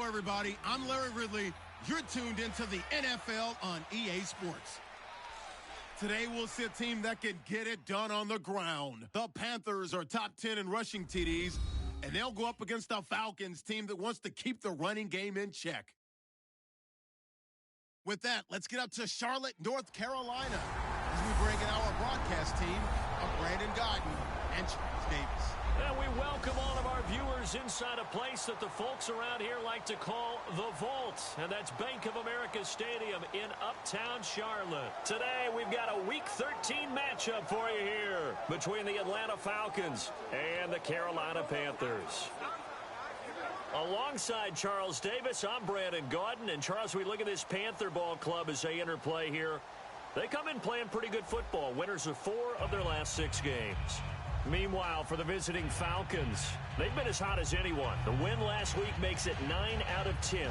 everybody. I'm Larry Ridley. You're tuned into the NFL on EA Sports. Today, we'll see a team that can get it done on the ground. The Panthers are top 10 in rushing TDs, and they'll go up against the Falcons team that wants to keep the running game in check. With that, let's get up to Charlotte, North Carolina, as we bring in our broadcast team of Brandon Godden and Charles Davis. And we welcome all of our viewers inside a place that the folks around here like to call the Vault. And that's Bank of America Stadium in Uptown Charlotte. Today, we've got a Week 13 matchup for you here between the Atlanta Falcons and the Carolina Panthers. Alongside Charles Davis, I'm Brandon Gaudin. And Charles, we look at this Panther ball club as they interplay here. They come in playing pretty good football. Winners of 4 of their last 6 games. Meanwhile, for the visiting Falcons, they've been as hot as anyone. The win last week makes it 9 out of 10.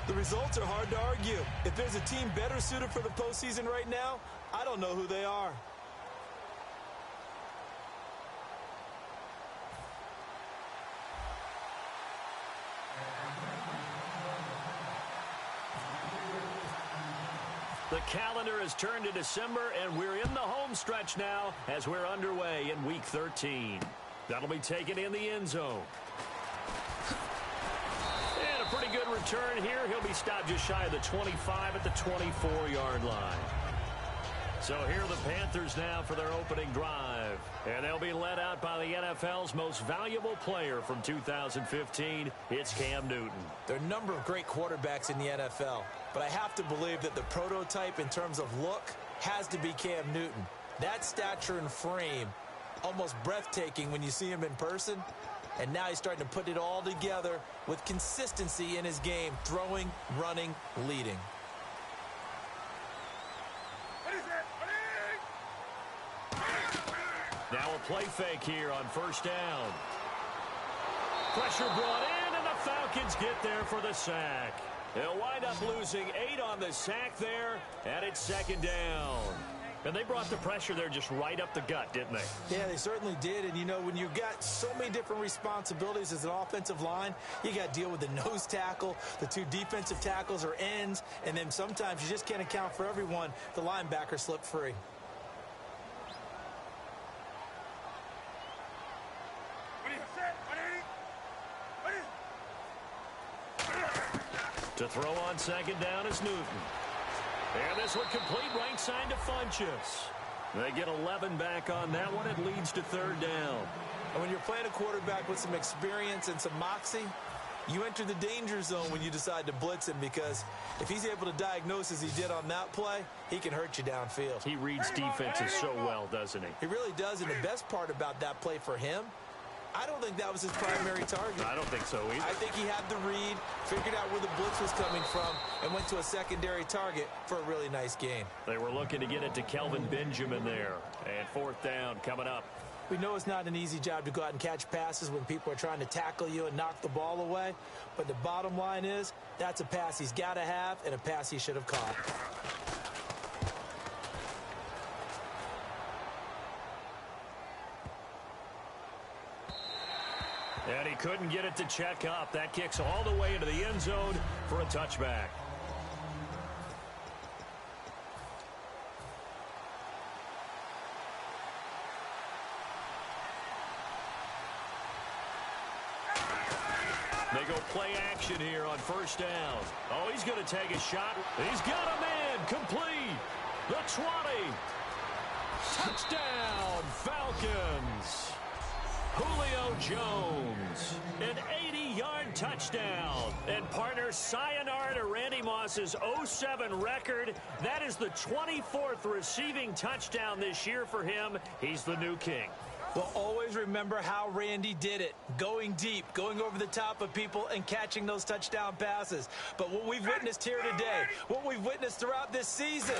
The results are hard to argue. If there's a team better suited for the postseason right now, I don't know who they are. The calendar has turned to December, and we're in the home stretch now as we're underway in Week 13. That'll be taken in the end zone. And a pretty good return here. He'll be stopped just shy of the 25 at the 24-yard line. So here are the Panthers now for their opening drive. And they'll be led out by the NFL's most valuable player from 2015. It's Cam Newton. There are a number of great quarterbacks in the NFL, but I have to believe that the prototype in terms of look has to be Cam Newton. That stature and frame, almost breathtaking when you see him in person. And now he's starting to put it all together with consistency in his game, throwing, running, leading. Now a play fake here on first down. Pressure brought in, and the Falcons get there for the sack. They'll wind up losing 8 on the sack there, and it's second down. And they brought the pressure there just right up the gut, didn't they? Yeah, they certainly did. And, you know, when you've got so many different responsibilities as an offensive line, you got to deal with the nose tackle, the 2 defensive tackles or ends, and then sometimes you just can't account for everyone. The linebacker slipped free. To throw on second down is Newton. And this one complete right side to Funchess. They get 11 back on that one. It leads to third down. And when you're playing a quarterback with some experience and some moxie, you enter the danger zone when you decide to blitz him, because if he's able to diagnose as he did on that play, he can hurt you downfield. He reads defenses so well, doesn't he? He really does, and the best part about that play for him, I don't think that was his primary target. I don't think so either. I think he had the read, figured out where the blitz was coming from, and went to a secondary target for a really nice gain. They were looking to get it to Kelvin Benjamin there. And fourth down coming up. We know it's not an easy job to go out and catch passes when people are trying to tackle you and knock the ball away. But the bottom line is, that's a pass he's got to have and a pass he should have caught. And he couldn't get it to check up. That kicks all the way into the end zone for a touchback. They go play action here on first down. Oh, he's going to take a shot. He's got a man complete. The 20. Touchdown, Falcons. Julio Jones, an 80-yard touchdown. And partner, sayonara to Randy Moss's 07 record. That is the 24th receiving touchdown this year for him. He's the new king. Well, always remember how Randy did it. Going deep, going over the top of people, and catching those touchdown passes. But what we've witnessed here today, what we've witnessed throughout this season,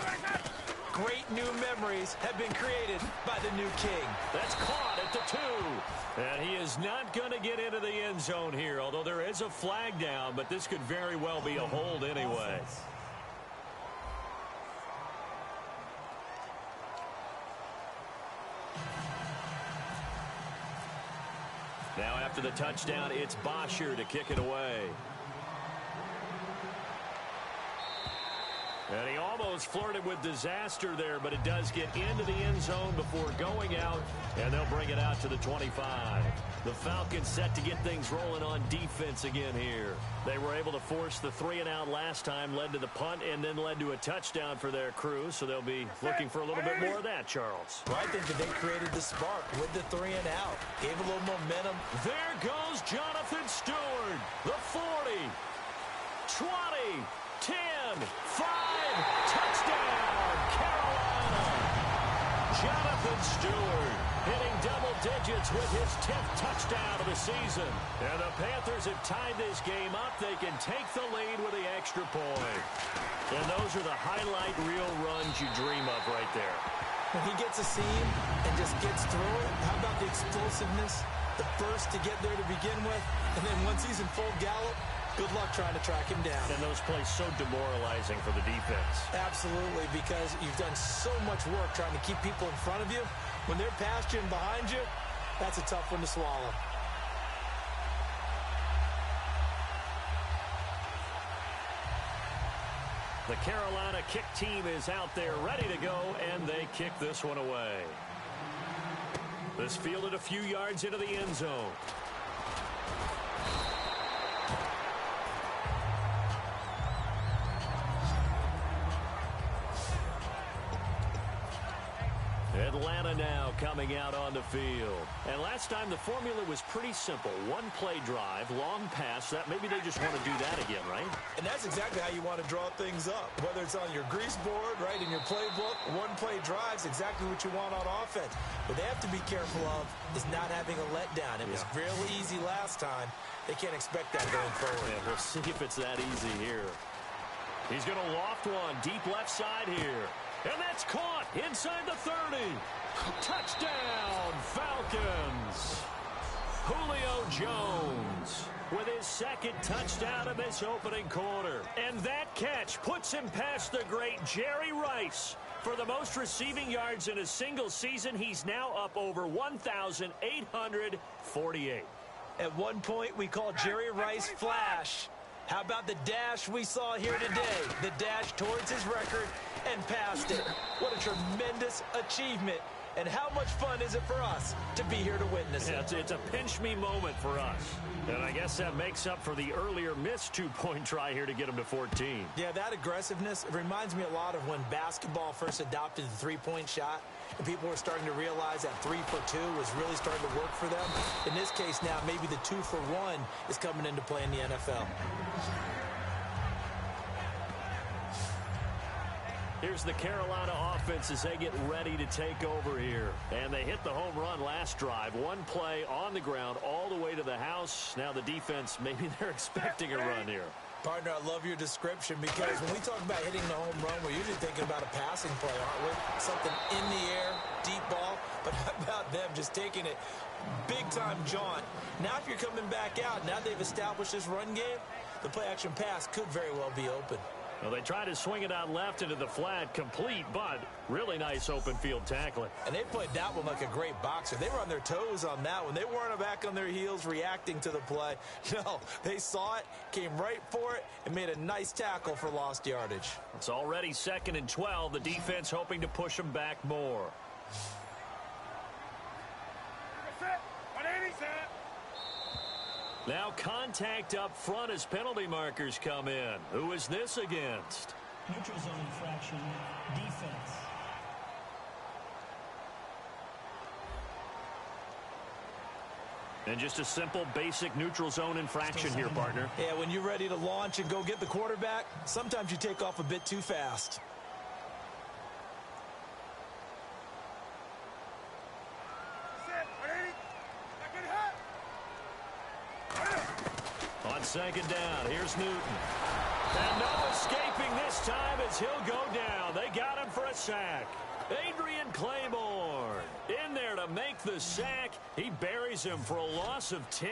great new memories have been created by the new king. That's caught at the 2. And he is not going to get into the end zone here, although there is a flag down, but this could very well be a hold anyway. Now after the touchdown, it's Bosher to kick it away. And he almost flirted with disaster there, but it does get into the end zone before going out, and they'll bring it out to the 25. The Falcons set to get things rolling on defense again here. They were able to force the 3-and-out last time, led to the punt, and then led to a touchdown for their crew, so they'll be looking for a little bit more of that, Charles. Well, I think that they created the spark with the 3-and-out, gave a little momentum. There goes Jonathan Stewart, the 40, 20, 10, 5, touchdown, Carolina. Jonathan Stewart hitting double digits with his 10th touchdown of the season. And the Panthers have tied this game up. They can take the lead with the extra point. And those are the highlight reel runs you dream of right there. When he gets a seam and just gets through it, how about the explosiveness, the burst to get there to begin with, and then once he's in full gallop, good luck trying to track him down. And those plays so demoralizing for the defense. Absolutely, because you've done so much work trying to keep people in front of you. When they're past you and behind you, that's a tough one to swallow. The Carolina kick team is out there ready to go, and they kick this one away. This fielded a few yards into the end zone. Atlanta now coming out on the field. And last time the formula was pretty simple. One play drive, long pass. That maybe they just want to do that again, right? And that's exactly how you want to draw things up. Whether it's on your grease board, right, in your playbook, one play drive is exactly what you want on offense. What they have to be careful of is not having a letdown. It was real easy last time. They can't expect that going forward. Yeah, we'll see if it's that easy here. He's going to loft one deep left side here. And that's caught inside the 30. Touchdown, Falcons. Julio Jones with his second touchdown in this opening quarter. And that catch puts him past the great Jerry Rice. For the most receiving yards in a single season, he's now up over 1,848. At one point, we called Jerry Rice Flash. How about the dash we saw here today? The dash towards his record and past it. What a tremendous achievement. And how much fun is it for us to be here to witness it? It's a pinch-me moment for us. And I guess that makes up for the earlier missed two-point try here to get him to 14. Yeah, that aggressiveness, it reminds me a lot of when basketball first adopted the three-point shot. And people were starting to realize that 3 for 2 was really starting to work for them. In this case now, maybe the 2 for 1 is coming into play in the NFL. Here's the Carolina offense as they get ready to take over here. And they hit the home run last drive. One play on the ground all the way to the house. Now the defense, maybe they're expecting a run here. Partner, I love your description because when we talk about hitting the home run, we're usually thinking about a passing play, aren't we? Something in the air, deep ball. But how about them just taking it big-time jaunt? Now if you're coming back out, now they've established this run game, the play-action pass could very well be open. Well, they try to swing it out left into the flat, complete, but really nice open field tackling. And they played that one like a great boxer. They were on their toes on that one. They weren't back on their heels reacting to the play. No, they saw it, came right for it, and made a nice tackle for lost yardage. It's already 2nd and 12. The defense hoping to push them back more. Now contact up front as penalty markers come in. Who is this against? Neutral zone infraction, defense. And just a simple, basic neutral zone infraction here, partner. Yeah, when you're ready to launch and go get the quarterback, sometimes you take off a bit too fast. On 2nd down, here's Newton. And no escaping this time as he'll go down. They got him for a sack. Adrian Claiborne in there to to make the sack. He buries him for a loss of 10.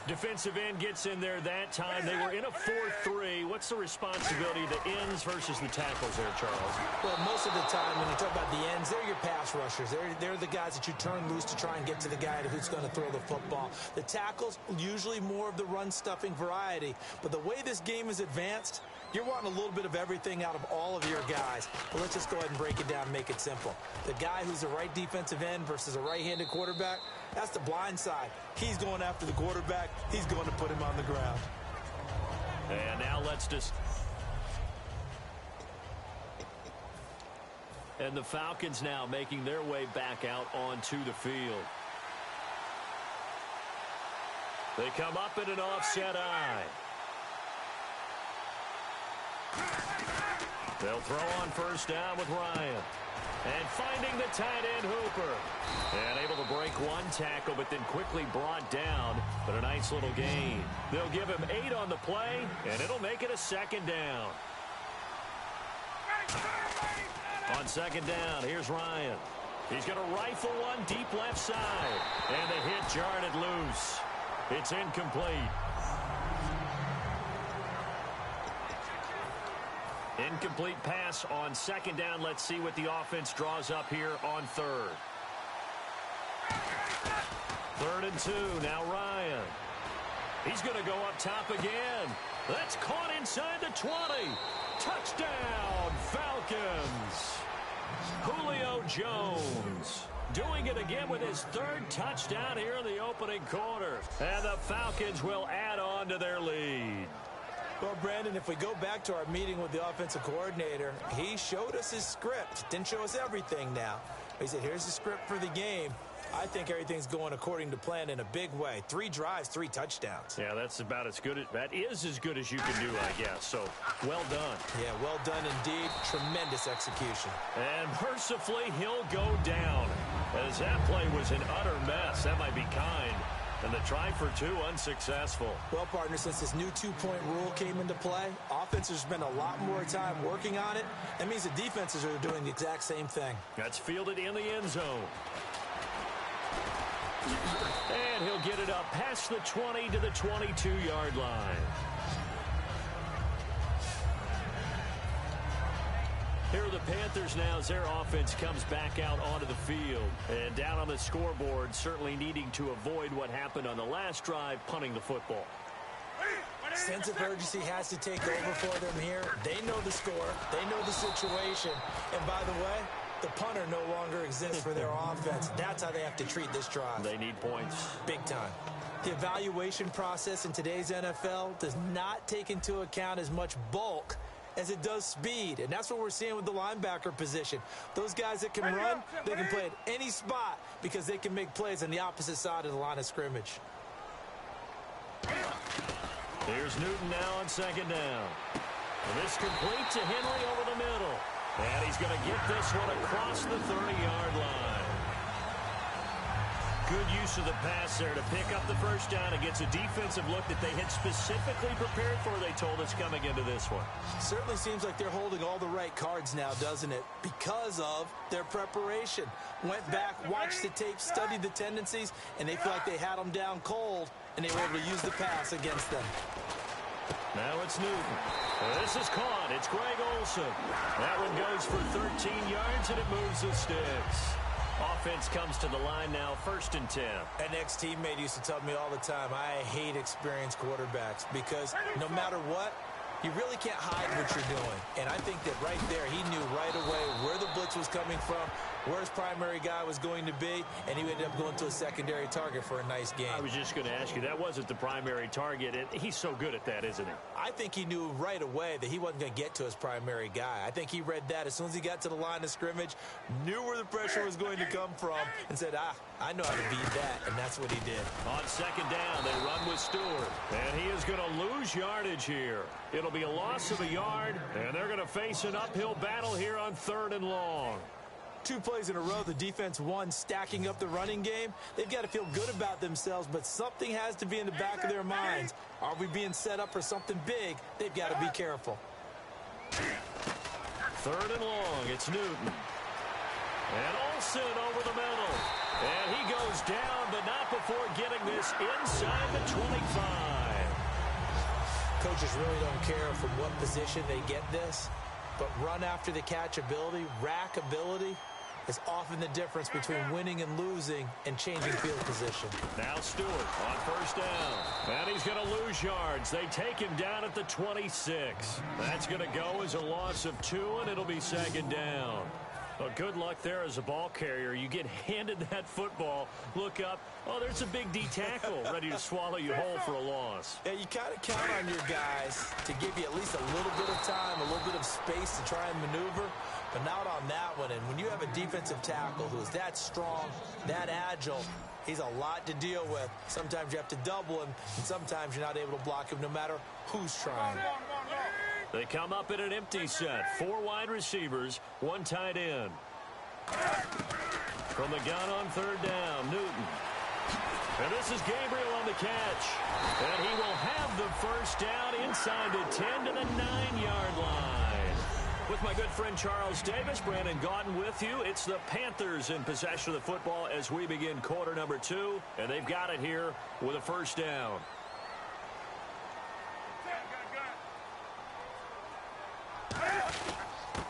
Defensive end gets in there that time. They were in a 4-3. What's the responsibility of the ends versus the tackles there, Charles? Well, most of the time when you talk about the ends, they're your pass rushers. They're the guys that you turn loose to try and get to the guy who's going to throw the football. The tackles, usually more of the run-stuffing variety. But the way this game is advanced, you're wanting a little bit of everything out of all of your guys. But let's just go ahead and break it down and make it simple. The guy who's the right defensive end versus a right-handed quarterback, that's the blind side. He's going after the quarterback. He's going to put him on the ground. And now let's just... And the Falcons now making their way back out onto the field. They come up in an offset eye. They'll throw on first down with Ryan. And finding the tight end Hooper. And able to break one tackle, but then quickly brought down. But a nice little gain. They'll give him 8 on the play, and it'll make it a second down. On second down, here's Ryan. He's going to rifle one deep left side. And the hit jarred it loose. It's incomplete. Incomplete pass on second down. Let's see what the offense draws up here on third. 3rd and 2. Now Ryan. He's going to go up top again. That's caught inside the 20. Touchdown, Falcons. Julio Jones doing it again with his 3rd touchdown here in the opening quarter. And the Falcons will add on to their lead. Well, Brandon, if we go back to our meeting with the offensive coordinator, he showed us his script. Didn't show us everything now. He said, here's the script for the game. I think everything's going according to plan in a big way. 3 drives, 3 touchdowns. Yeah, that's about as good. That is as good as you can do, I guess. So, well done. Yeah, well done indeed. Tremendous execution. And mercifully, he'll go down. As that play was an utter mess. That might be kind. And the try for 2 unsuccessful. Well, partner, since this new 2-point rule came into play, offenses spend a lot more time working on it. That means the defenses are doing the exact same thing. That's fielded in the end zone. And he'll get it up past the 20 to the 22-yard line. Here are the Panthers now as their offense comes back out onto the field. And down on the scoreboard, certainly needing to avoid what happened on the last drive, punting the football. Sense of urgency has to take over for them here. They know the score. They know the situation. And by the way, the punter no longer exists for their offense. That's how they have to treat this drive. They need points. Big time. The evaluation process in today's NFL does not take into account as much bulk as it does speed, and that's what we're seeing with the linebacker position. Those guys that can run, they can play at any spot because they can make plays on the opposite side of the line of scrimmage. Here's Newton now on second down. And this complete to Henry over the middle. And he's going to get this one across the 30-yard line. Good use of the pass there to pick up the first down. It gets a defensive look that they had specifically prepared for, they told us, coming into this one. Certainly seems like they're holding all the right cards now, doesn't it? Because of their preparation. Went back, watched the tape, studied the tendencies, and they feel like they had them down cold, and they were able to use the pass against them. Now it's Newton. This is caught. It's Greg Olsen. That one goes for 13 yards, and it moves the sticks. Offense comes to the line now, 1st and 10. An ex-teammate used to tell me all the time, I hate experienced quarterbacks because no matter what, you really can't hide what you're doing. And I think that right there, he knew right away where the blitz was coming from, where his primary guy was going to be, and he ended up going to a secondary target for a nice game. I was just going to ask you, that wasn't the primary target, and he's so good at that, isn't he? I think he knew right away that he wasn't going to get to his primary guy. I think he read that as soon as he got to the line of scrimmage, knew where the pressure was going to come from, and said, I know how to beat that, and that's what he did. On second down, they run with Stewart, and he is going to lose yardage here. It'll be a loss of a yard, and they're going to face an uphill battle here on 3rd and long. 2 plays in a row, the defense won, stacking up the running game. They've got to feel good about themselves, but something has to be in the back of their minds. Are we being set up for something big? They've got to be careful. 3rd and long, it's Newton. And Olsen over the middle. And he goes down, but not before getting this inside the 25. Coaches really don't care from what position they get this, but run after the catch ability, rack ability, is often the difference between winning and losing and changing field position. Now Stewart on first down. And he's going to lose yards. They take him down at the 26. That's going to go as a loss of 2, and it'll be second down. Well, good luck there as a ball carrier. You get handed that football, look up, oh, there's a big D tackle ready to swallow you whole for a loss. Yeah, you kind of count on your guys to give you at least a little bit of time, a little bit of space to try and maneuver, but not on that one. And when you have a defensive tackle who is that strong, that agile, he's a lot to deal with. Sometimes you have to double him, and sometimes you're not able to block him no matter who's trying. They come up in an empty set. 4 wide receivers, 1 tight end. From the gun on third down, Newton. And this is Gabriel on the catch. And he will have the first down inside the 10 to the 9-yard line. With my good friend Charles Davis, Brandon Gaudin with you. It's the Panthers in possession of the football as we begin quarter number 2. And they've got it here with a first down.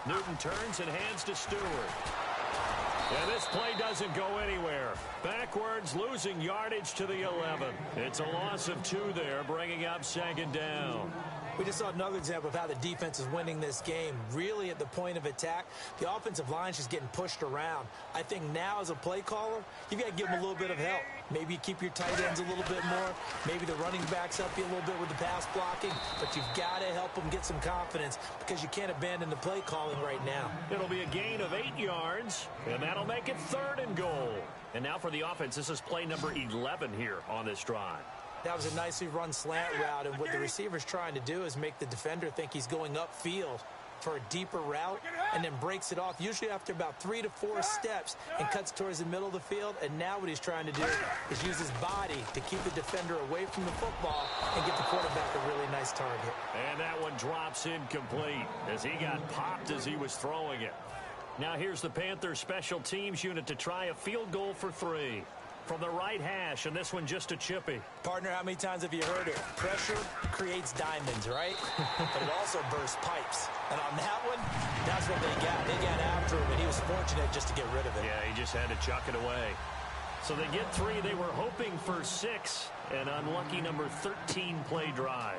Newton turns and hands to Stewart. And this play doesn't go anywhere. Backwards, losing yardage to the 11. It's a loss of 2 there, bringing up second down. We just saw another example of how the defense is winning this game. Really at the point of attack, the offensive line is just getting pushed around. I think now as a play caller, you've got to give them a little bit of help. Maybe you keep your tight ends a little bit more. Maybe the running backs help you a little bit with the pass blocking. But you've got to help them get some confidence because you can't abandon the play calling right now. It'll be a gain of 8 yards, and that'll make it 3rd and goal. And now for the offense, this is play number 11 here on this drive. That was a nicely run slant route, and what the receiver's trying to do is make the defender think he's going upfield for a deeper route and then breaks it off, usually after about 3 to 4 steps, and cuts towards the middle of the field. And now what he's trying to do is use his body to keep the defender away from the football and get the quarterback a really nice target. And that one drops incomplete as he got popped as he was throwing it. Now here's the Panthers special teams unit to try a field goal for 3. From the right hash, and this one just a chippy. Partner, how many times have you heard it? Pressure creates diamonds, right? But it also bursts pipes. And on that one, that's what they got. They got after him, and he was fortunate just to get rid of it. Yeah, he just had to chuck it away. So they get 3. They were hoping for 6. An unlucky number 13 play drive.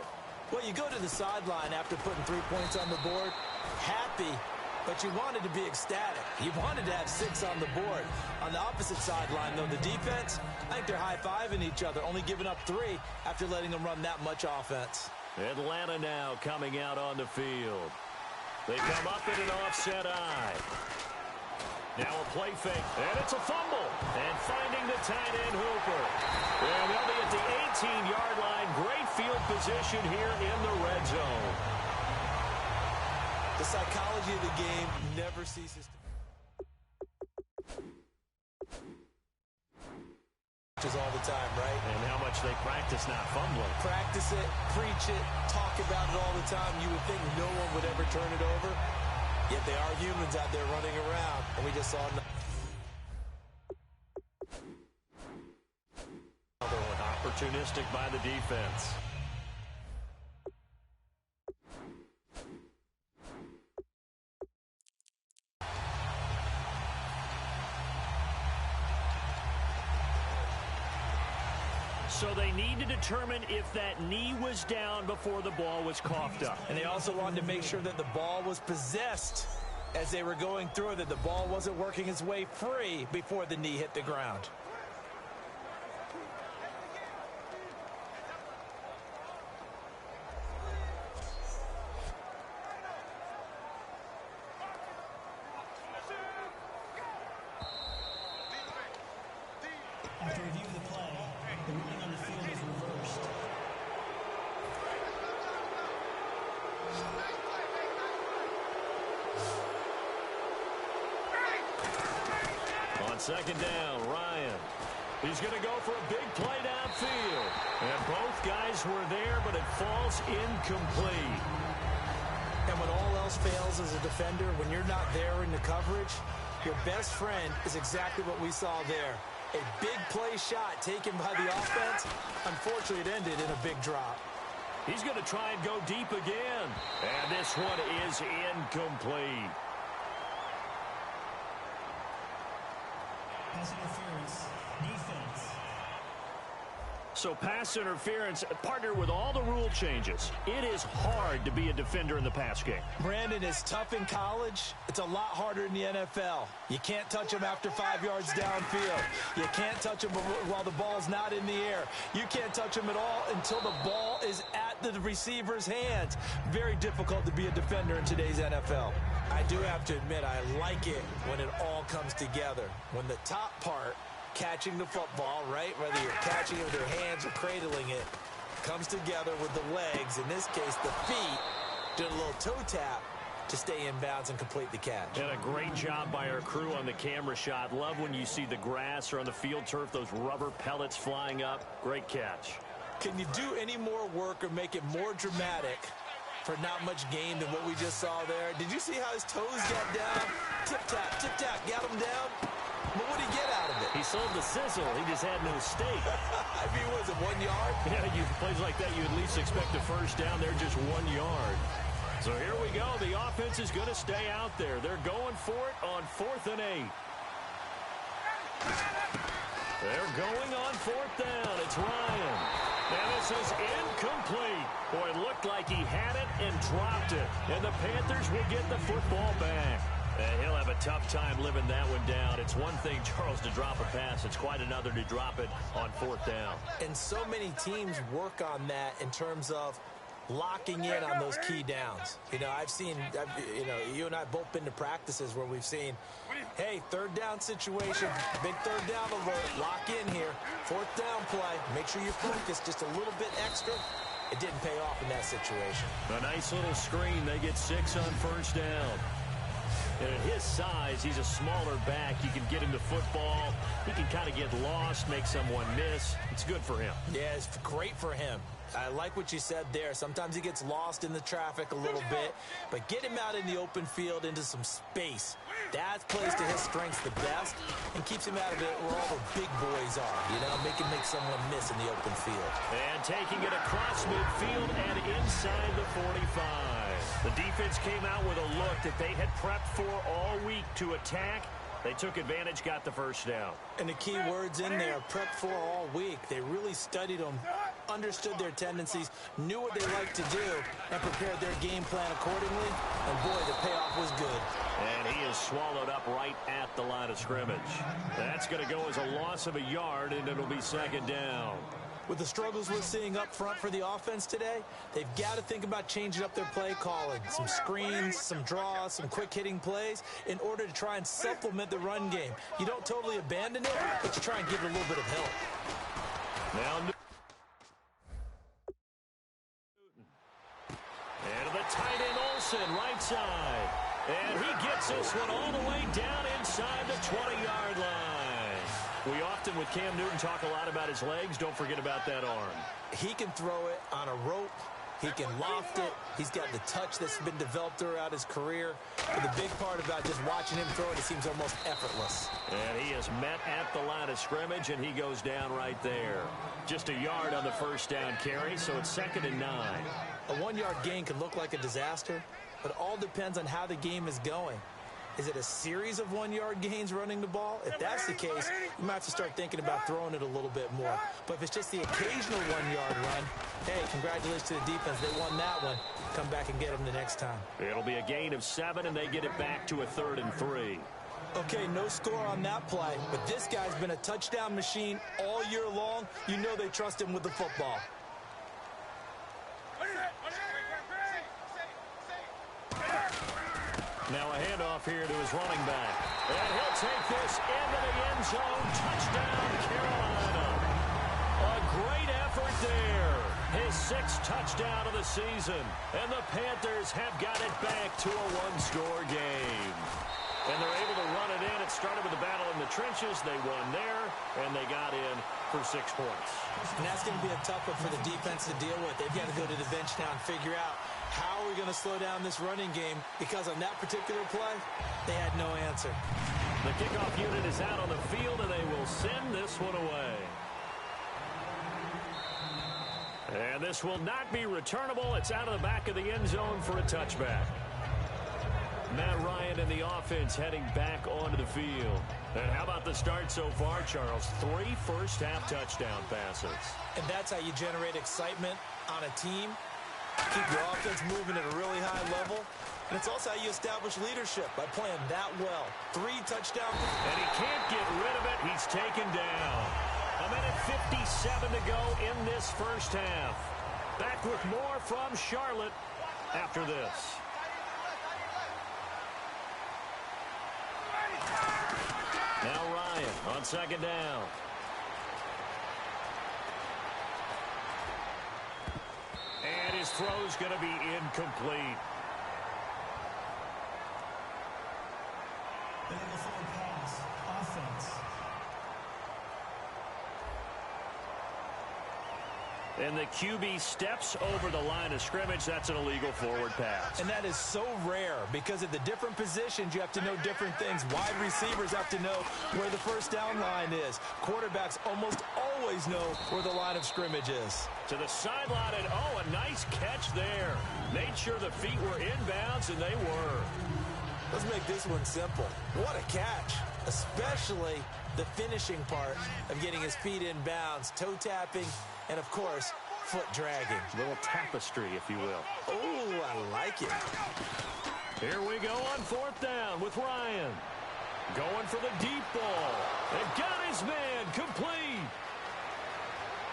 Well, you go to the sideline after putting 3 points on the board, happy, but you wanted to be ecstatic. You wanted to have 6 on the board. On the opposite sideline, though, the defense, I think they're high-fiving each other, only giving up 3 after letting them run that much offense. Atlanta now coming out on the field. They come up in an offset eye. Now a play fake, and it's a fumble. And finding the tight end Hooper. And they'll be at the 18-yard line. Great field position here in the red zone. The psychology of the game never ceases to all the time, right? And how much they practice not fumbling. Practice it, preach it, talk about it all the time. You would think no one would ever turn it over. Yet they are humans out there running around. And we just saw another one. Opportunistic by the defense. So they need to determine if that knee was down before the ball was coughed up. And they also wanted to make sure that the ball was possessed as they were going through it, that the ball wasn't working its way free before the knee hit the ground. After review of the play, the ruling on the field is reversed. On second down, Ryan. He's going to go for a big play downfield. And both guys were there, but it falls incomplete. And when all else fails as a defender, when you're not there in the coverage, your best friend is exactly what we saw there. A big play shot taken by the offense. Unfortunately, it ended in a big drop. He's going to try and go deep again. And this one is incomplete. Pass interference. Defense. So pass interference, partnered with all the rule changes. It is hard to be a defender in the pass game. Brandon, is tough in college. It's a lot harder in the NFL. You can't touch him after 5 yards downfield. You can't touch him while the ball's not in the air. You can't touch him at all until the ball is at the receiver's hands. Very difficult to be a defender in today's NFL. I do have to admit, I like it when it all comes together. When the top part, catching the football, right? Whether you're catching it with your hands or cradling it, comes together with the legs, in this case the feet, doing a little toe tap to stay in bounds and complete the catch. And a great job by our crew on the camera shot. Love when you see the grass or on the field turf, those rubber pellets flying up. Great catch. Can you do any more work or make it more dramatic for not much gain than what we just saw there? Did you see how his toes got down? Tip tap, got him down. But what did he get out of it? He sold the sizzle. He just had no steak. I mean, was it 1 yard? Yeah, plays like that, you at least expect a first down. They're just 1 yard. So here we go. The offense is going to stay out there. They're going for it on 4th and 8. They're going on 4th down. It's Ryan. Now this is incomplete. Boy, it looked like he had it and dropped it. And the Panthers will get the football back. And he'll have a tough time living that one down. It's one thing, Charles, to drop a pass. It's quite another to drop it on 4th down. And so many teams work on that in terms of locking in on those key downs. You know, you and I have both been to practices where we've seen, hey, 3rd down situation, big 3rd down alert, lock in here, 4th down play, make sure you focus just a little bit extra. It didn't pay off in that situation. A nice little screen. They get 6 on 1st down. And at his size, he's a smaller back. You can get him to football. He can kind of get lost, make someone miss. It's good for him. Yeah, it's great for him. I like what you said there. Sometimes he gets lost in the traffic a little bit, but get him out in the open field into some space. That plays to his strengths the best and keeps him out of it where all the big boys are. You know, make someone miss in the open field. And taking it across midfield and inside the 45. The defense came out with a look that they had prepped for all week to attack. They took advantage, got the first down. And the key words in there, prepped for all week. They really studied them, understood their tendencies, knew what they liked to do, and prepared their game plan accordingly. And boy, the payoff was good. And he is swallowed up right at the line of scrimmage. That's going to go as a loss of a yard, and it'll be 2nd down. With the struggles we're seeing up front for the offense today, they've got to think about changing up their play calling. Some screens, some draws, some quick-hitting plays in order to try and supplement the run game. You don't totally abandon it, but you try and give it a little bit of help. Now Newton. And to the tight end Olsen, right side. And he gets this one all the way down inside the 20-yard line. We often, with Cam Newton, talk a lot about his legs. Don't forget about that arm. He can throw it on a rope. He can loft it. He's got the touch that's been developed throughout his career. But the big part about just watching him throw it, it seems almost effortless. And he is met at the line of scrimmage, and he goes down right there. Just a yard on the first down carry, so it's 2nd and 9. A 1-yard gain can look like a disaster, but it all depends on how the game is going. Is it a series of 1-yard gains running the ball? If that's the case, you might have to start thinking about throwing it a little bit more. But if it's just the occasional 1-yard run, hey, congratulations to the defense. They won that one. Come back and get them the next time. It'll be a gain of 7, and they get it back to a 3rd and 3. Okay, no score on that play, but this guy's been a touchdown machine all year long. You know they trust him with the football. Now a handoff here to his running back. And he'll take this into the end zone. Touchdown, Carolina. A great effort there. His 6th touchdown of the season. And the Panthers have got it back to a 1-score game. And they're able to run it in. It started with a battle in the trenches. They won there, and they got in for 6 points. And that's going to be a tough one for the defense to deal with. They've got to go to the bench now and figure out how are we going to slow down this running game, because on that particular play, they had no answer. The kickoff unit is out on the field, and they will send this one away. And this will not be returnable. It's out of the back of the end zone for a touchback. Matt Ryan and the offense heading back onto the field. And how about the start so far, Charles? 3 first-half touchdown passes. And that's how you generate excitement on a team. Keep your offense moving at a really high level. And it's also how you establish leadership, by playing that well. 3 touchdowns. And he can't get rid of it. He's taken down. A minute 57 to go in this first half. Back with more from Charlotte after this. Now Ryan on second down. And his throw's going to be incomplete. Bengals forward pass. Offense. And the QB steps over the line of scrimmage. That's an illegal forward pass. And that is so rare because at the different positions, you have to know different things. Wide receivers have to know where the first down line is. Quarterbacks almost always know where the line of scrimmage is. To the sideline, and oh, a nice catch there. Made sure the feet were inbounds, and they were. Let's make this one simple. What a catch, especially the finishing part of getting his feet in bounds, toe tapping, and of course, foot dragging. A little tapestry, if you will. Oh, I like it. Here we go on fourth down with Ryan. Going for the deep ball. And got his man complete.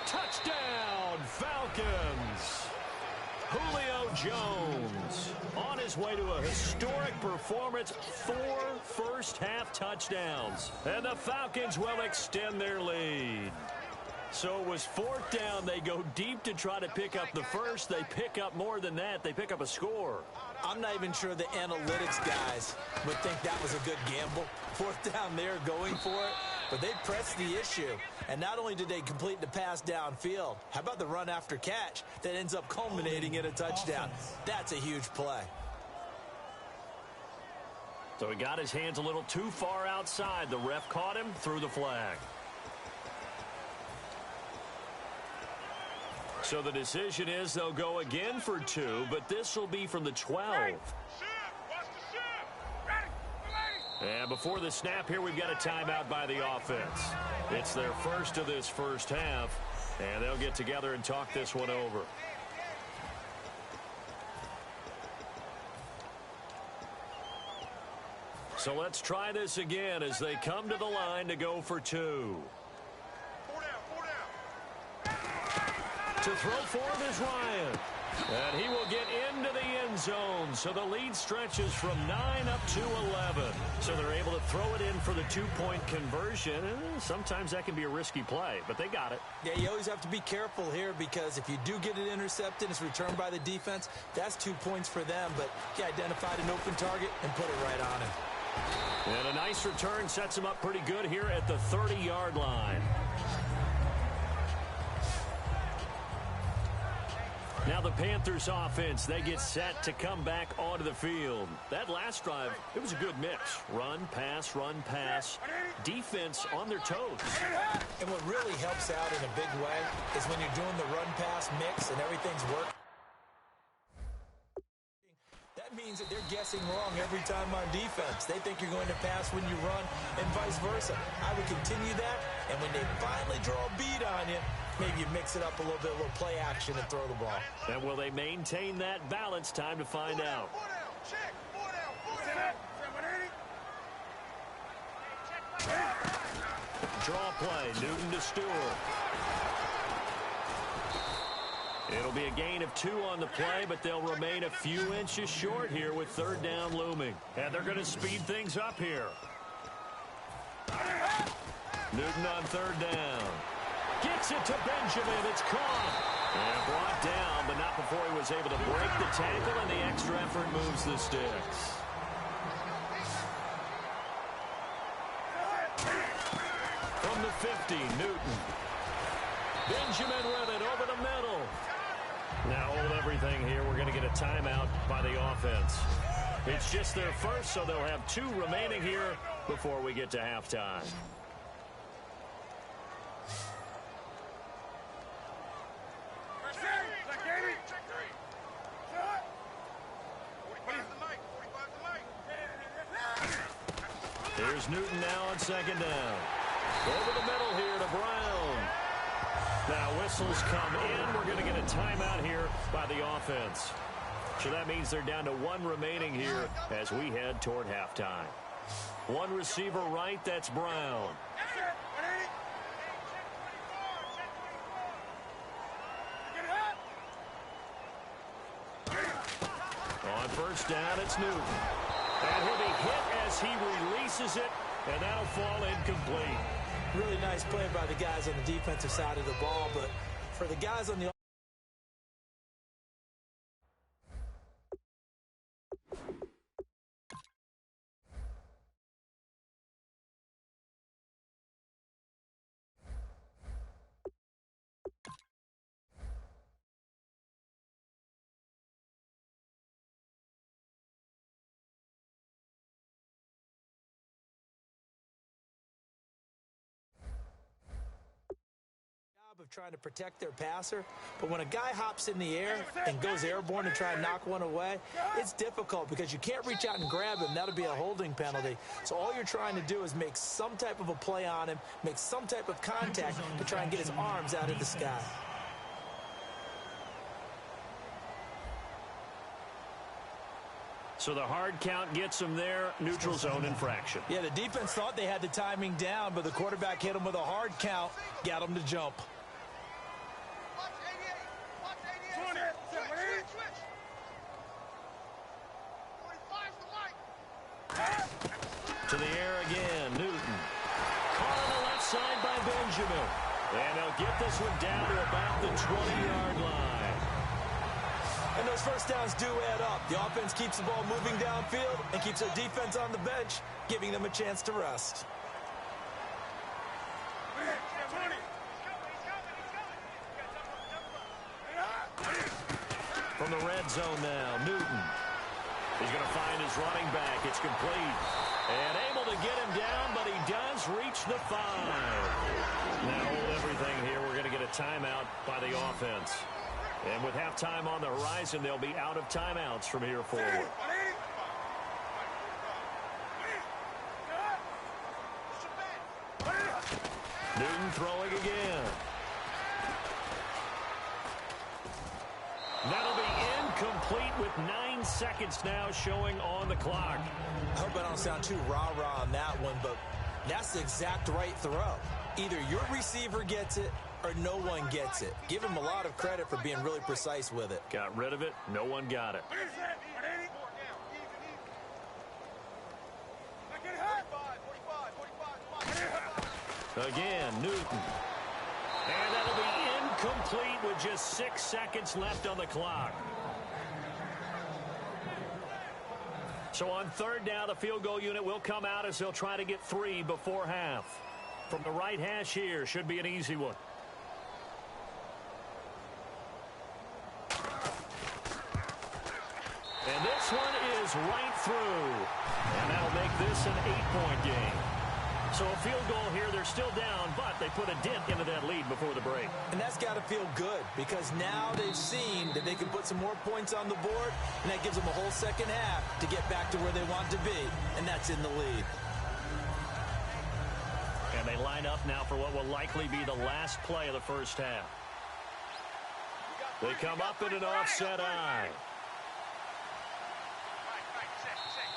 Touchdown, Falcons. Julio Jones on his way to a historic performance. 4 first-half touchdowns. And the Falcons will extend their lead. So it was fourth down. They go deep to try to pick up the first. They pick up more than that. They pick up a score. I'm not even sure the analytics guys would think that was a good gamble. Fourth down there going for it. But they pressed the issue. And not only did they complete the pass downfield, how about the run after catch that ends up culminating in a touchdown? That's a huge play. So he got his hands a little too far outside. The ref caught him, threw the flag. So the decision is they'll go again for 2, but this will be from the 12. And before the snap here, we've got a timeout by the offense. It's their first of this first half, and they'll get together and talk this one over. So let's try this again as they come to the line to go for 2. To throw for is Ryan. And he will get into the end zone. So the lead stretches from 9 up to 11. So they're able to throw it in for the 2-point conversion. Sometimes that can be a risky play, but they got it. Yeah, you always have to be careful here because if you do get it intercepted, it's returned by the defense. That's 2 points for them, but he identified an open target and put it right on him. And a nice return sets him up pretty good here at the 30-yard line. Now the Panthers offense, they get set to come back onto the field. That last drive, it was a good mix. Run, pass, defense on their toes. And what really helps out in a big way is when you're doing the run-pass mix and everything's working. That means that they're guessing wrong every time on defense. They think you're going to pass when you run and vice versa. I would continue that, and when they finally draw a beat on you, maybe you mix it up a little bit, a little play action and throw the ball. And will they maintain that balance? Time to find out. Draw play, Newton to Stewart. It'll be a gain of 2 on the play, but they'll remain a few inches short here with third down looming. And they're going to speed things up here. Newton on third down. Gets it to Benjamin. It's caught. And brought down, but not before he was able to break the tackle, and the extra effort moves the sticks. From the 50, Newton. Benjamin with it over the middle. Now hold everything here. We're going to get a timeout by the offense. It's just their first, so they'll have 2 remaining here before we get to halftime. Here's Newton now on second down. Over the middle here to Brown. Now whistles come in. We're going to get a timeout here by the offense. So that means they're down to one remaining here as we head toward halftime. One receiver right, that's Brown. On first down, it's Newton. And he'll be hit as he releases it, and that'll fall incomplete. Really nice play by the guys on the defensive side of the ball, but for the guys on the of trying to protect their passer, but when a guy hops in the air and goes airborne to try and knock one away, it's difficult because you can't reach out and grab him. That'll be a holding penalty. So all you're trying to do is make some type of a play on him, make some type of contact to try and get his arms out of the sky. So the hard count gets him there, neutral zone infraction. Yeah, the defense thought they had the timing down, but the quarterback hit him with a hard count, got him to jump. To the air again, Newton. Caught on the left side by Benjamin. And they'll get this one down to about the 20-yard line. And those first downs do add up. The offense keeps the ball moving downfield and keeps their defense on the bench, giving them a chance to rest. From the red zone now, Newton. He's going to find his running back. It's complete. And able to get him down, but he does reach the 5. Now hold everything here. We're going to get a timeout by the offense. And with halftime on the horizon, they'll be out of timeouts from here forward. Newton throwing again. That'll be incomplete with 9 seconds now showing on the clock. I hope I don't sound too rah-rah on that one, but that's the exact right throw. Either your receiver gets it or no one gets it. Give him a lot of credit for being really precise with it. Got rid of it. No one got it. Again, Newton. And that'll be incomplete with just 6 seconds left on the clock. So on third down, the field goal unit will come out as they'll try to get 3 before half. From the right hash here, should be an easy one. And this one is right through. And that'll make this an 8-point game. So a field goal here, they're still down, but they put a dent into that lead before the break. And that's got to feel good because now they've seen that they can put some more points on the board, and that gives them a whole second half to get back to where they want to be, and that's in the lead. And they line up now for what will likely be the last play of the first half. They come up in an offset eye.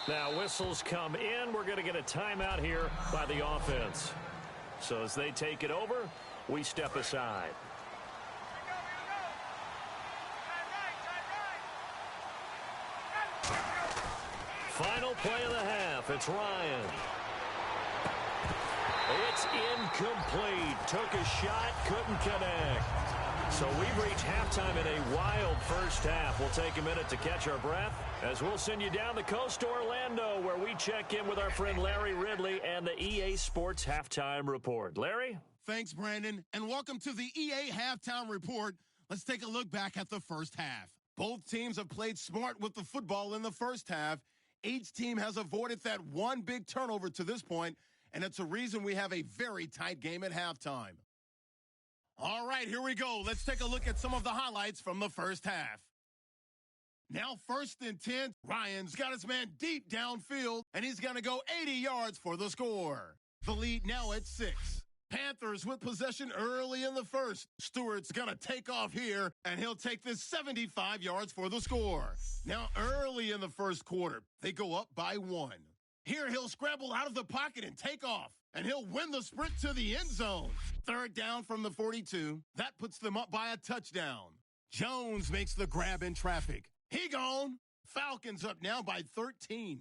Now whistles come in. We're going to get a timeout here by the offense. So as they take it over, we step aside. Final play of the half. It's Ryan. It's incomplete. Took a shot, couldn't connect. So we've reached halftime in a wild first half. We'll take a minute to catch our breath as we'll send you down the coast to Orlando where we check in with our friend Larry Ridley and the EA Sports Halftime Report. Larry? Thanks, Brandon, and welcome to the EA Halftime Report. Let's take a look back at the first half. Both teams have played smart with the football in the first half, Each team has avoided that one big turnover to this point, and it's a reason we have a very tight game at halftime. All right, here we go. Let's take a look at some of the highlights from the first half. Now 1st and 10, Ryan's got his man deep downfield, and he's going to go 80 yards for the score. The lead now at 6. Panthers with possession early in the first. Stewart's going to take off here, and he'll take this 75 yards for the score. Now early in the first quarter, they go up by 1. Here he'll scramble out of the pocket and take off, and he'll win the sprint to the end zone. 3rd down from the 42. That puts them up by a touchdown. Jones makes the grab in traffic. He gone. Falcons up now by 13.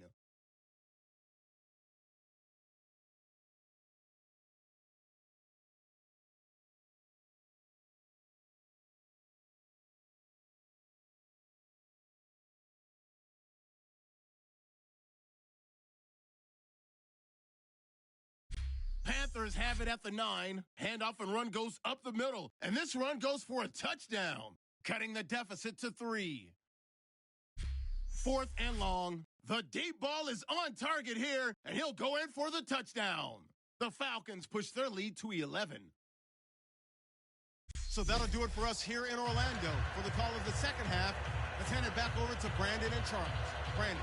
Panthers have it at the 9. Handoff and run goes up the middle, and this run goes for a touchdown, cutting the deficit to 3. 4th and long. The deep ball is on target here, and he'll go in for the touchdown. The Falcons push their lead to 11. So that'll do it for us here in Orlando. For the call of the second half, let's hand it back over to Brandon and Charles. Brandon.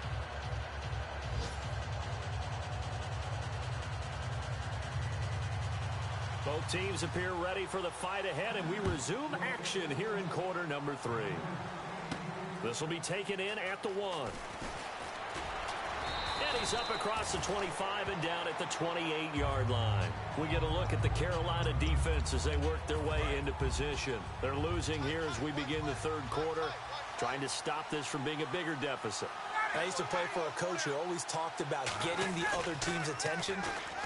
Both teams appear ready for the fight ahead, and we resume action here in quarter number 3. This will be taken in at the 1. And he's up across the 25 and down at the 28-yard line. We get a look at the Carolina defense as they work their way into position. They're losing here as we begin the third quarter, trying to stop this from being a bigger deficit. I used to play for a coach who always talked about getting the other team's attention.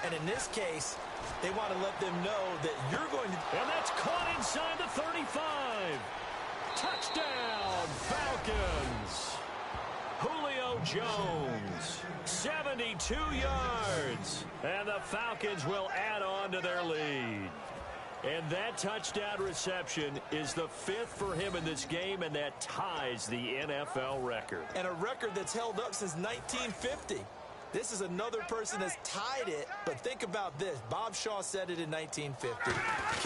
And in this case, they want to let them know that you're going to... And that's caught inside the 35. Touchdown, Falcons. Julio Jones, 72 yards. And the Falcons will add on to their lead. And that touchdown reception is the 5th for him in this game, and that ties the NFL record. And a record that's held up since 1950. This is another person that's tied it, but think about this. Bob Shaw said it in 1950.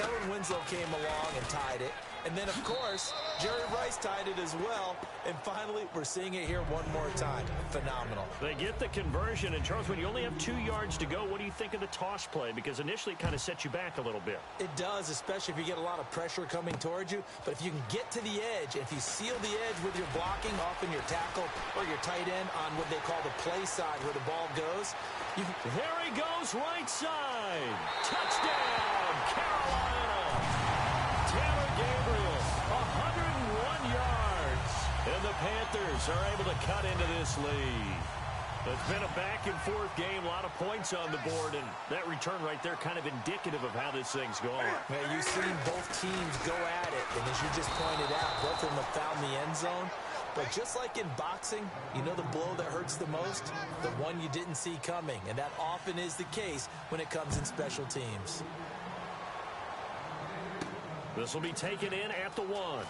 Kellen Winslow came along and tied it. And then, of course, Jerry Rice tied it as well. And finally, we're seeing it here one more time. Phenomenal. They get the conversion. And, Charles, when you only have 2 yards to go, what do you think of the toss play? Because initially it kind of sets you back a little bit. It does, especially if you get a lot of pressure coming towards you. But if you can get to the edge, if you seal the edge with your blocking, often your tackle or your tight end on what they call the play side where the ball goes. There he goes, right side. Touchdown, Carolina. Taylor Gabriel, 101 yards. And the Panthers are able to cut into this lead. It's been a back-and-forth game, a lot of points on the board, and that return right there kind of indicative of how this thing's going. Man, you've seen both teams go at it, and as you just pointed out, both of them have found the end zone. But just like in boxing, you know the blow that hurts the most? The one you didn't see coming, and that often is the case when it comes in special teams. This will be taken in at the 1.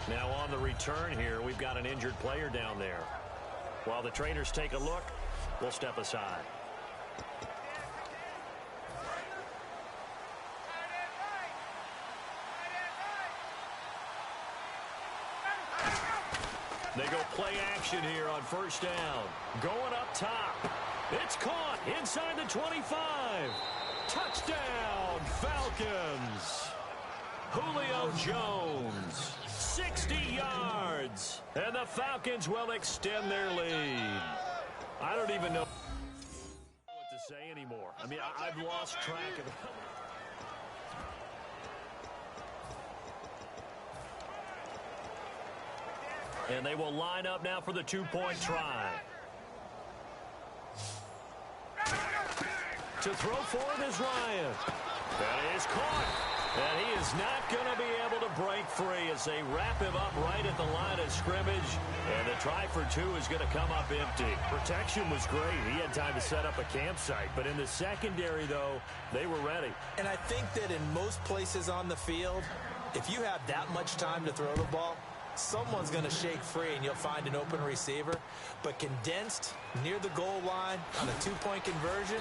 Now on the return here, we've got an injured player down there. While the trainers take a look, we'll step aside. They go play action here on first down. Going up top. It's caught inside the 25. Touchdown, Falcons. Julio Jones, 60 yards. And the Falcons will extend their lead. I don't even know what to say anymore. I mean, I've lost track of it. And they will line up now for the two-point try. To throw forward is Ryan. That is caught. And he is not going to be able to break free as they wrap him up right at the line of scrimmage. And the try for two is going to come up empty. Protection was great. He had time to set up a campsite. But in the secondary, though, they were ready. And I think that in most places on the field, if you have that much time to throw the ball, someone's going to shake free and you'll find an open receiver. But condensed near the goal line on a two-point conversion,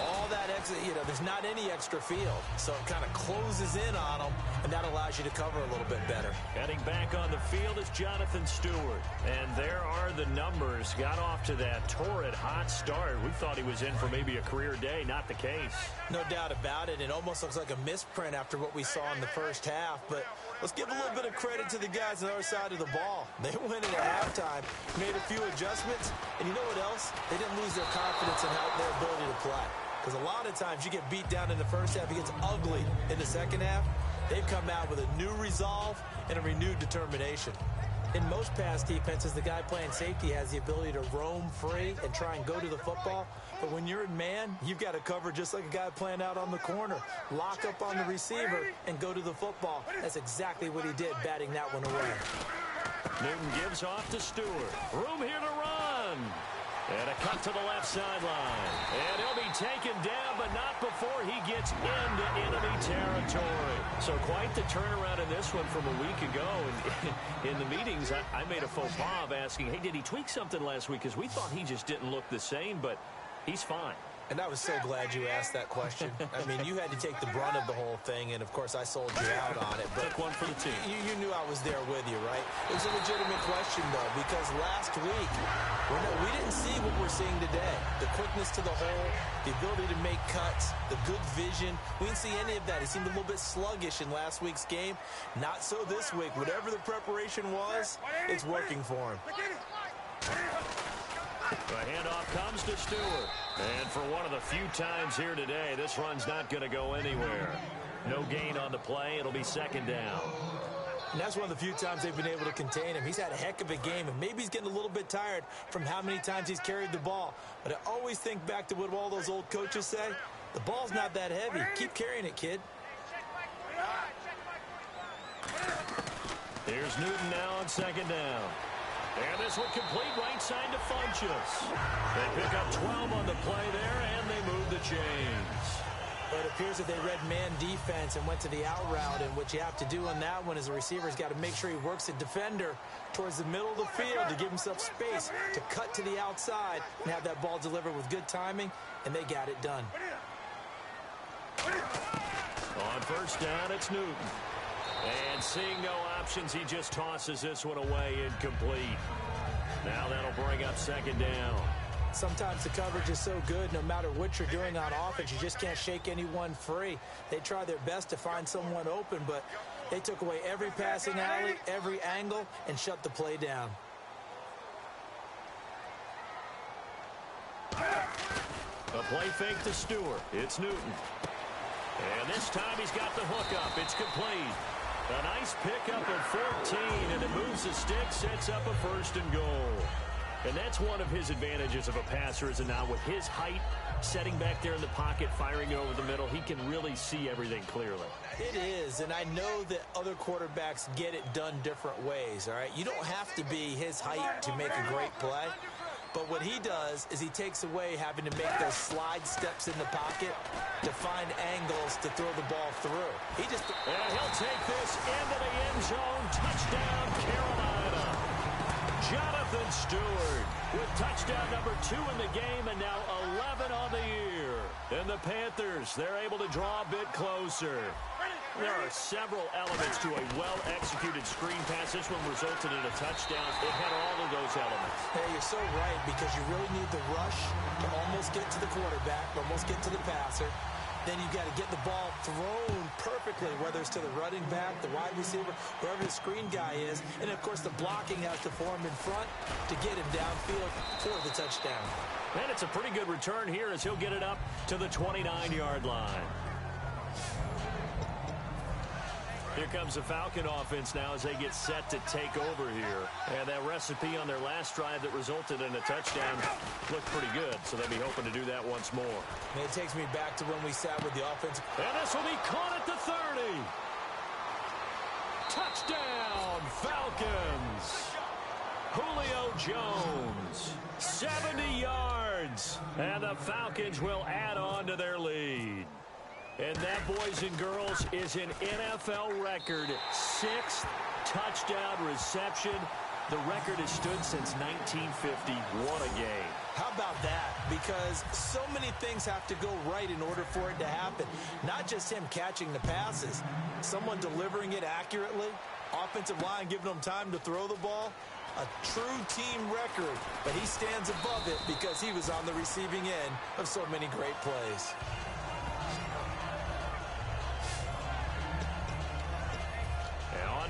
all that extra, there's not any extra field. So it kind of closes in on them, and that allows you to cover a little bit better. Heading back on the field is Jonathan Stewart. And there are the numbers. Got off to that torrid hot start. We thought he was in for maybe a career day. Not the case. No doubt about it. It almost looks like a misprint after what we saw in the first half. But let's give a little bit of credit to the guys on the other side of the ball. They went in at halftime, made a few adjustments, and you know what else? They didn't lose their confidence in their ability to play. Because a lot of times you get beat down in the first half, it gets ugly in the second half. They've come out with a new resolve and a renewed determination. In most pass defenses, the guy playing safety has the ability to roam free and try and go to the football. But when you're in man, you've got to cover just like a guy playing out on the corner. Lock up on the receiver and go to the football. That's exactly what he did, batting that one away. Newton gives off to Stewart. Room here to run. And a cut to the left sideline. And he'll be taken down, but not before he gets into enemy territory. So quite the turnaround in this one from a week ago. And in the meetings, I made a faux pas of asking, hey, did he tweak something last week? Because we thought he just didn't look the same, but he's fine. And I was so glad you asked that question. I mean, you had to take the brunt of the whole thing, and, of course, I sold you out on it. But took one for the team. You knew I was there with you, right? It was a legitimate question, though, because last week, we didn't see what we're seeing today. The quickness to the hole, the ability to make cuts, the good vision. We didn't see any of that. He seemed a little bit sluggish in last week's game. Not so this week. Whatever the preparation was, it's working for him. The handoff comes to Stewart. And for one of the few times here today, this run's not going to go anywhere. No gain on the play. It'll be second down. And that's one of the few times they've been able to contain him. He's had a heck of a game, and maybe he's getting a little bit tired from how many times he's carried the ball. But I always think back to what all those old coaches say. The ball's not that heavy. Keep carrying it, kid. Here's Newton now on second down. And this one complete right side to Funchess. They pick up 12 on the play there, and they move the chains. But it appears that they read man defense and went to the out route, and what you have to do on that one is the receiver's got to make sure he works the defender towards the middle of the field to give himself space to cut to the outside and have that ball delivered with good timing, and they got it done. On first down, it's Newton. And seeing no options, he just tosses this one away incomplete. Now that'll bring up second down. Sometimes the coverage is so good, no matter what you're doing on offense, you just can't shake anyone free. They try their best to find someone open, but they took away every passing alley, every angle, and shut the play down. A play fake to Stewart. It's Newton. And this time he's got the hook up. It's complete. A nice pickup of 14, and it moves the stick, sets up a first and goal. And that's one of his advantages of a passer, is now with his height, setting back there in the pocket, firing it over the middle, he can really see everything clearly. It is, and I know that other quarterbacks get it done different ways, all right? You don't have to be his height to make a great play. But what he does is he takes away having to make those slide steps in the pocket to find angles to throw the ball through. And he'll take this into the end zone. Touchdown, Carolina. Jonathan Stewart with touchdown number 2 in the game, and now 11 on the year. And the Panthers, they're able to draw a bit closer. There are several elements to a well-executed screen pass. This one resulted in a touchdown. It had all of those elements. Hey, you're so right, because you really need the rush to almost get to the quarterback, almost get to the passer. Then you've got to get the ball thrown perfectly, whether it's to the running back, the wide receiver, wherever the screen guy is. And, of course, the blocking has to form in front to get him downfield for the touchdown. And it's a pretty good return here as he'll get it up to the 29-yard line. Here comes the Falcon offense now as they get set to take over here. And that recipe on their last drive that resulted in a touchdown looked pretty good, so they'll be hoping to do that once more. And it takes me back to when we sat with the offense. And this will be caught at the 30. Touchdown, Falcons. Julio Jones, 70 yards. And the Falcons will add on to their lead. And that, boys and girls, is an NFL record 6th touchdown reception. The record has stood since 1950. What a game. How about that? Because so many things have to go right in order for it to happen. Not just him catching the passes. Someone delivering it accurately. Offensive line giving them time to throw the ball. A true team record. But he stands above it because he was on the receiving end of so many great plays.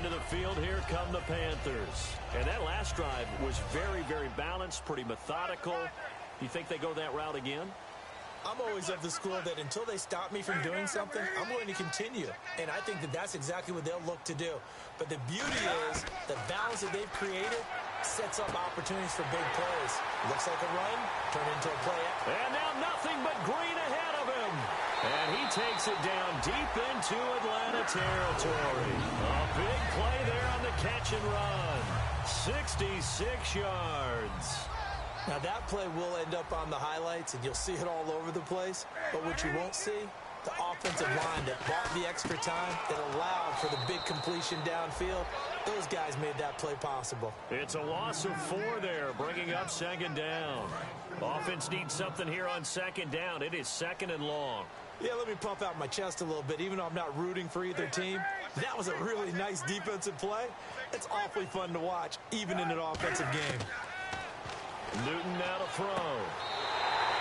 To the field, here come the Panthers. And that last drive was very, very balanced, pretty methodical. You think they go that route again? I'm always of the school that until they stop me from doing something, I'm going to continue. And I think that that's exactly what they'll look to do. But the beauty is the balance that they've created sets up opportunities for big plays. Looks like a run, turn into a play. And now nothing but green ahead of him. And he takes it down deep into Atlanta territory. A big play there on the catch and run. 66 yards. Now that play will end up on the highlights, and you'll see it all over the place. But what you won't see, the offensive line that bought the extra time, that allowed for the big completion downfield. Those guys made that play possible. It's a loss of 4 there, bringing up 2nd down. Offense needs something here on 2nd down. It is 2nd and long. Yeah, let me puff out my chest a little bit, even though I'm not rooting for either team. That was a really nice defensive play. It's awfully fun to watch, even in an offensive game. Newton now to throw.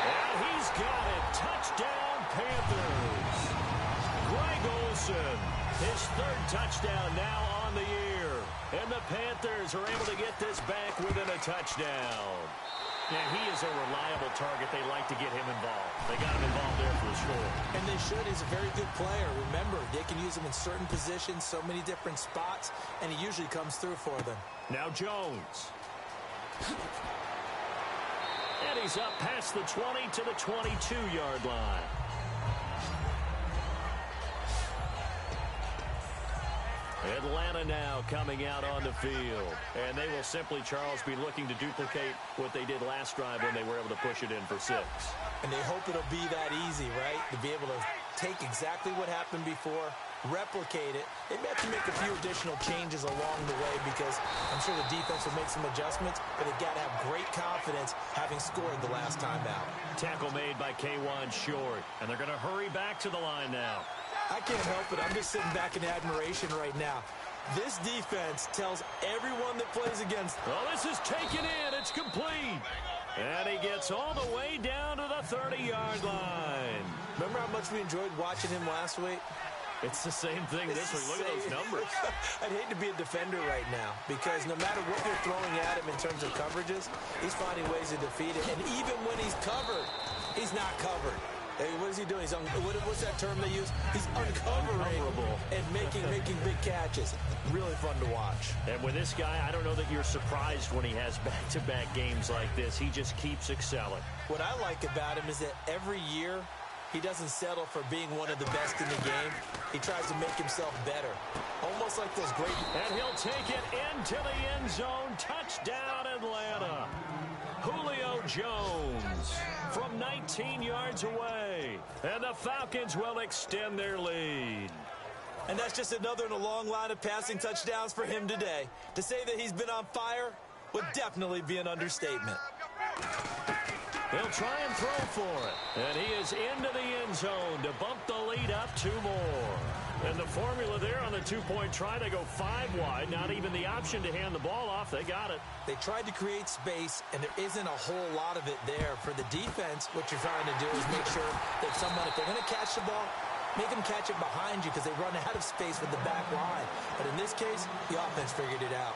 And he's got it. Touchdown, Panthers. Greg Olsen, his 3rd touchdown now on the year. And the Panthers are able to get this back within a touchdown. And he is a reliable target. They like to get him involved. They got him involved there for the score. And they should. He's a very good player. Remember, they can use him in certain positions, so many different spots, and he usually comes through for them. Now Jones. And he's up past the 20 to the 22-yard line. Atlanta now coming out on the field. And they will simply, Charles, be looking to duplicate what they did last drive when they were able to push it in for 6. And they hope it'll be that easy, right? To be able to take exactly what happened before, replicate it. They may have to make a few additional changes along the way because I'm sure the defense will make some adjustments, but they've got to have great confidence having scored the last time out. Tackle made by K'Wan Short, and they're going to hurry back to the line now. I can't help it. I'm just sitting back in admiration right now. This defense tells everyone that plays against them. Well, this is taken in. It's complete. And he gets all the way down to the 30-yard line. Remember how much we enjoyed watching him last week? It's the same thing this week. Look at those numbers. I'd hate to be a defender right now because no matter what you're throwing at him in terms of coverages, he's finding ways to defeat it. And even when he's covered, he's not covered. Hey, what is he doing? What's that term they use? He's uncovering and making big catches. Really fun to watch. And with this guy, I don't know that you're surprised when he has back-to-back games like this. He just keeps excelling. What I like about him is that every year he doesn't settle for being one of the best in the game. He tries to make himself better. Almost like those great... And he'll take it into the end zone. Touchdown, Atlanta. Julio Jones from 19 yards away. And the Falcons will extend their lead. And that's just another in a long line of passing touchdowns for him today. To say that he's been on fire would definitely be an understatement. They'll try and throw for it. And he is into the end zone to bump the lead up 2 more. And the formula there on the 2-point try, they go 5 wide. Not even the option to hand the ball off. They got it. They tried to create space, and there isn't a whole lot of it there. For the defense, what you're trying to do is make sure that someone, if they're going to catch the ball, make them catch it behind you because they run out of space with the back line. But in this case, the offense figured it out.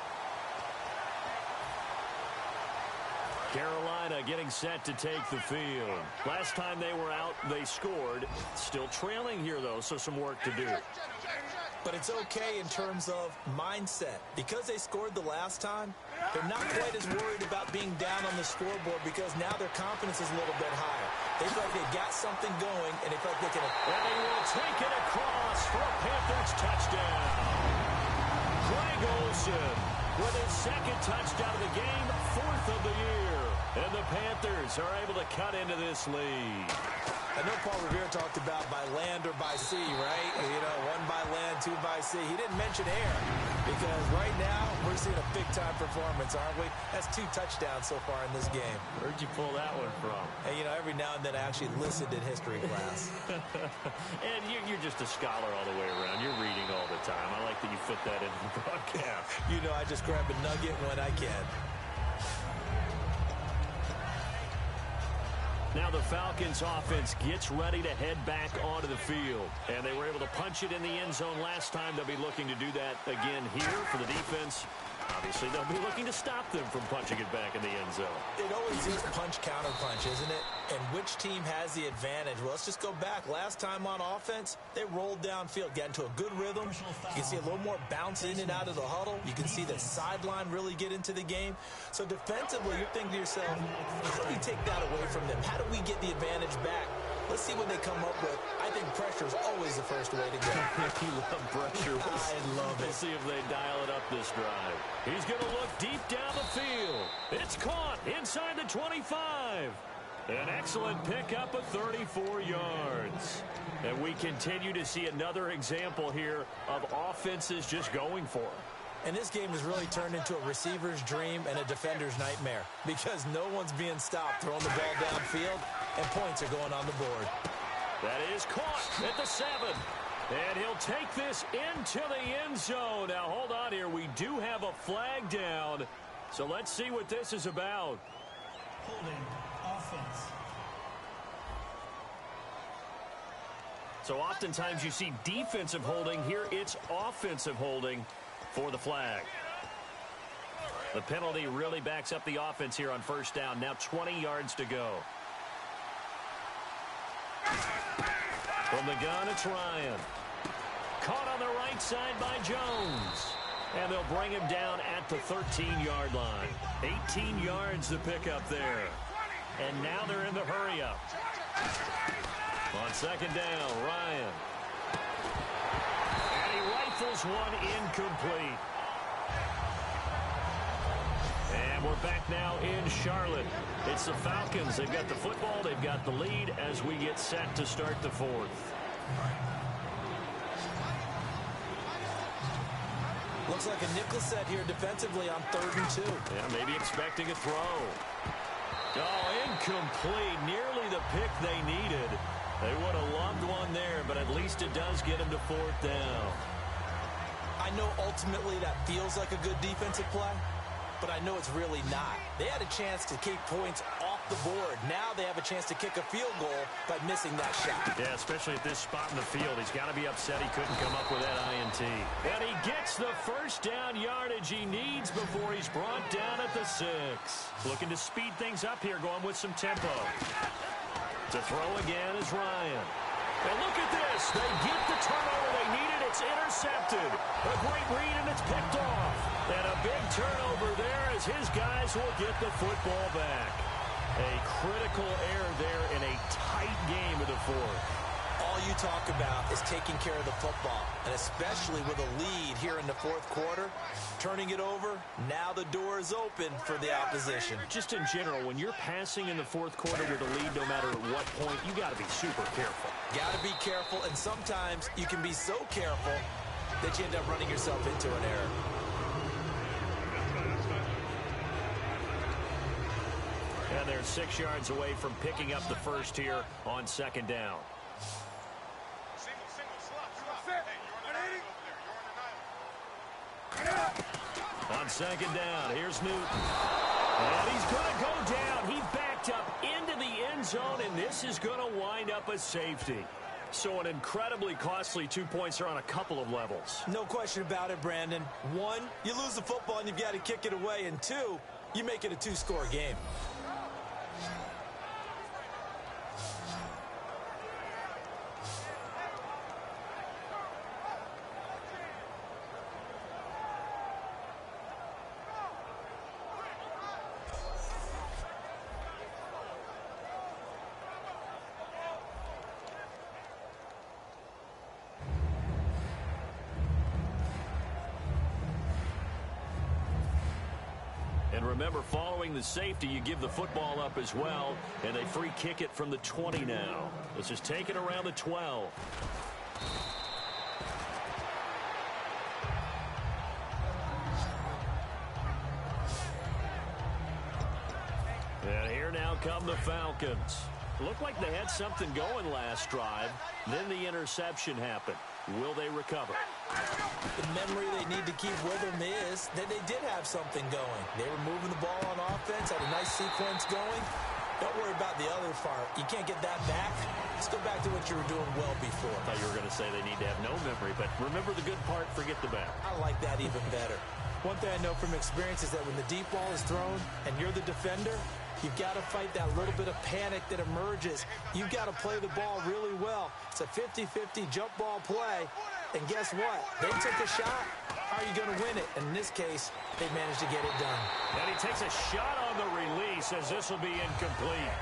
Carolina getting set to take the field. Last time they were out, they scored. Still trailing here, though, so some work to do. But it's okay in terms of mindset. Because they scored the last time, they're not quite as worried about being down on the scoreboard because now their confidence is a little bit higher. They feel like they got something going, and they feel like they can... And he will take it across for a Panthers touchdown. Greg Olsen with his second touchdown of the game, 4th of the year. And the Panthers are able to cut into this lead. I know Paul Revere talked about by land or by sea, right? You know, 1 by land, 2 by sea. He didn't mention air because right now we're seeing a big-time performance, aren't we? That's 2 touchdowns so far in this game. Where'd you pull that one from? And, you know, every now and then I actually listened in history class. And you're just a scholar all the way around. You're reading all the time. I like that you fit that into the broadcast. You know, I just grab a nugget when I can. Now the Falcons offense gets ready to head back onto the field. And they were able to punch it in the end zone last time. They'll be looking to do that again here for the defense. Obviously, they'll be looking to stop them from punching it back in the end zone. It always is punch-counter-punch, isn't it? And which team has the advantage? Well, let's just go back. Last time on offense, they rolled downfield, got into a good rhythm. You can see a little more bounce in and out of the huddle. You can see the sideline really get into the game. So defensively, you're thinking to yourself, how do we take that away from them? How do we get the advantage back? Let's see what they come up with. I think pressure is always the first way to go. You love pressure. I love it. We'll see if they dial it up this drive. He's going to look deep down the field. It's caught inside the 25. An excellent pickup of 34 yards. And we continue to see another example here of offenses just going for it. And this game has really turned into a receiver's dream and a defender's nightmare because no one's being stopped throwing the ball downfield, and points are going on the board. That is caught at the 7. And he'll take this into the end zone. Now, hold on here. We do have a flag down. So let's see what this is about. Holding offense. So oftentimes you see defensive holding. Here it's offensive holding for the flag. The penalty really backs up the offense here on first down. Now 20 yards to go. From the gun, it's Ryan. Caught on the right side by Jones. And they'll bring him down at the 13-yard line. 18 yards to pick up there. And now they're in the hurry-up. On second down, Ryan. And he rifles one incomplete. And we're back now in Charlotte. It's the Falcons. They've got the football. They've got the lead as we get set to start the 4th. Looks like a nickel set here defensively on 3rd and 2. Yeah, maybe expecting a throw. Oh, incomplete. Nearly the pick they needed. They would have loved one there, but at least it does get them to 4th down. I know ultimately that feels like a good defensive play, but I know it's really not. They had a chance to keep points off the board. Now they have a chance to kick a field goal by missing that shot. Yeah, especially at this spot in the field. He's got to be upset he couldn't come up with that INT. And he gets the first down yardage he needs before he's brought down at the 6. Looking to speed things up here, going with some tempo. To throw again is Ryan. And look at this. They get the turnover they needed. It's intercepted. A great read, and it's picked off. And a big turnover there as his guys will get the football back. A critical error there in a tight game of the 4th. All you talk about is taking care of the football, and especially with a lead here in the 4th quarter, turning it over, now the door is open for the opposition. Just in general, when you're passing in the 4th quarter with a lead, no matter at what point, you got to be super careful. Got to be careful, and sometimes you can be so careful that you end up running yourself into an error. And they're 6 yards away from picking up the first here on second down. On second down, here's Newton. And he's going to go down. He backed up into the end zone, and this is going to wind up a safety. So an incredibly costly 2 points are on a couple of levels. No question about it, Brandon. 1, you lose the football and you've got to kick it away. And 2, you make it a 2-score game. And remember, following the safety, you give the football up as well, and they free kick it from the 20 now. This is taken around the 12. And here now come the Falcons. Looked like they had something going last drive. Then the interception happened. Will they recover? The memory they need to keep with them is that they did have something going. They were moving the ball on offense, had a nice sequence going. Don't worry about the other part. You can't get that back. Let's go back to what you were doing well before. I thought you were going to say they need to have no memory, but remember the good part, forget the bad. I like that even better. One thing I know from experience is that when the deep ball is thrown and you're the defender, you've got to fight that little bit of panic that emerges. You've got to play the ball really well. It's a 50-50 jump ball play. And guess what? They took a shot. How are you going to win it? And in this case, they managed to get it done. And he takes a shot on the release as this will be incomplete.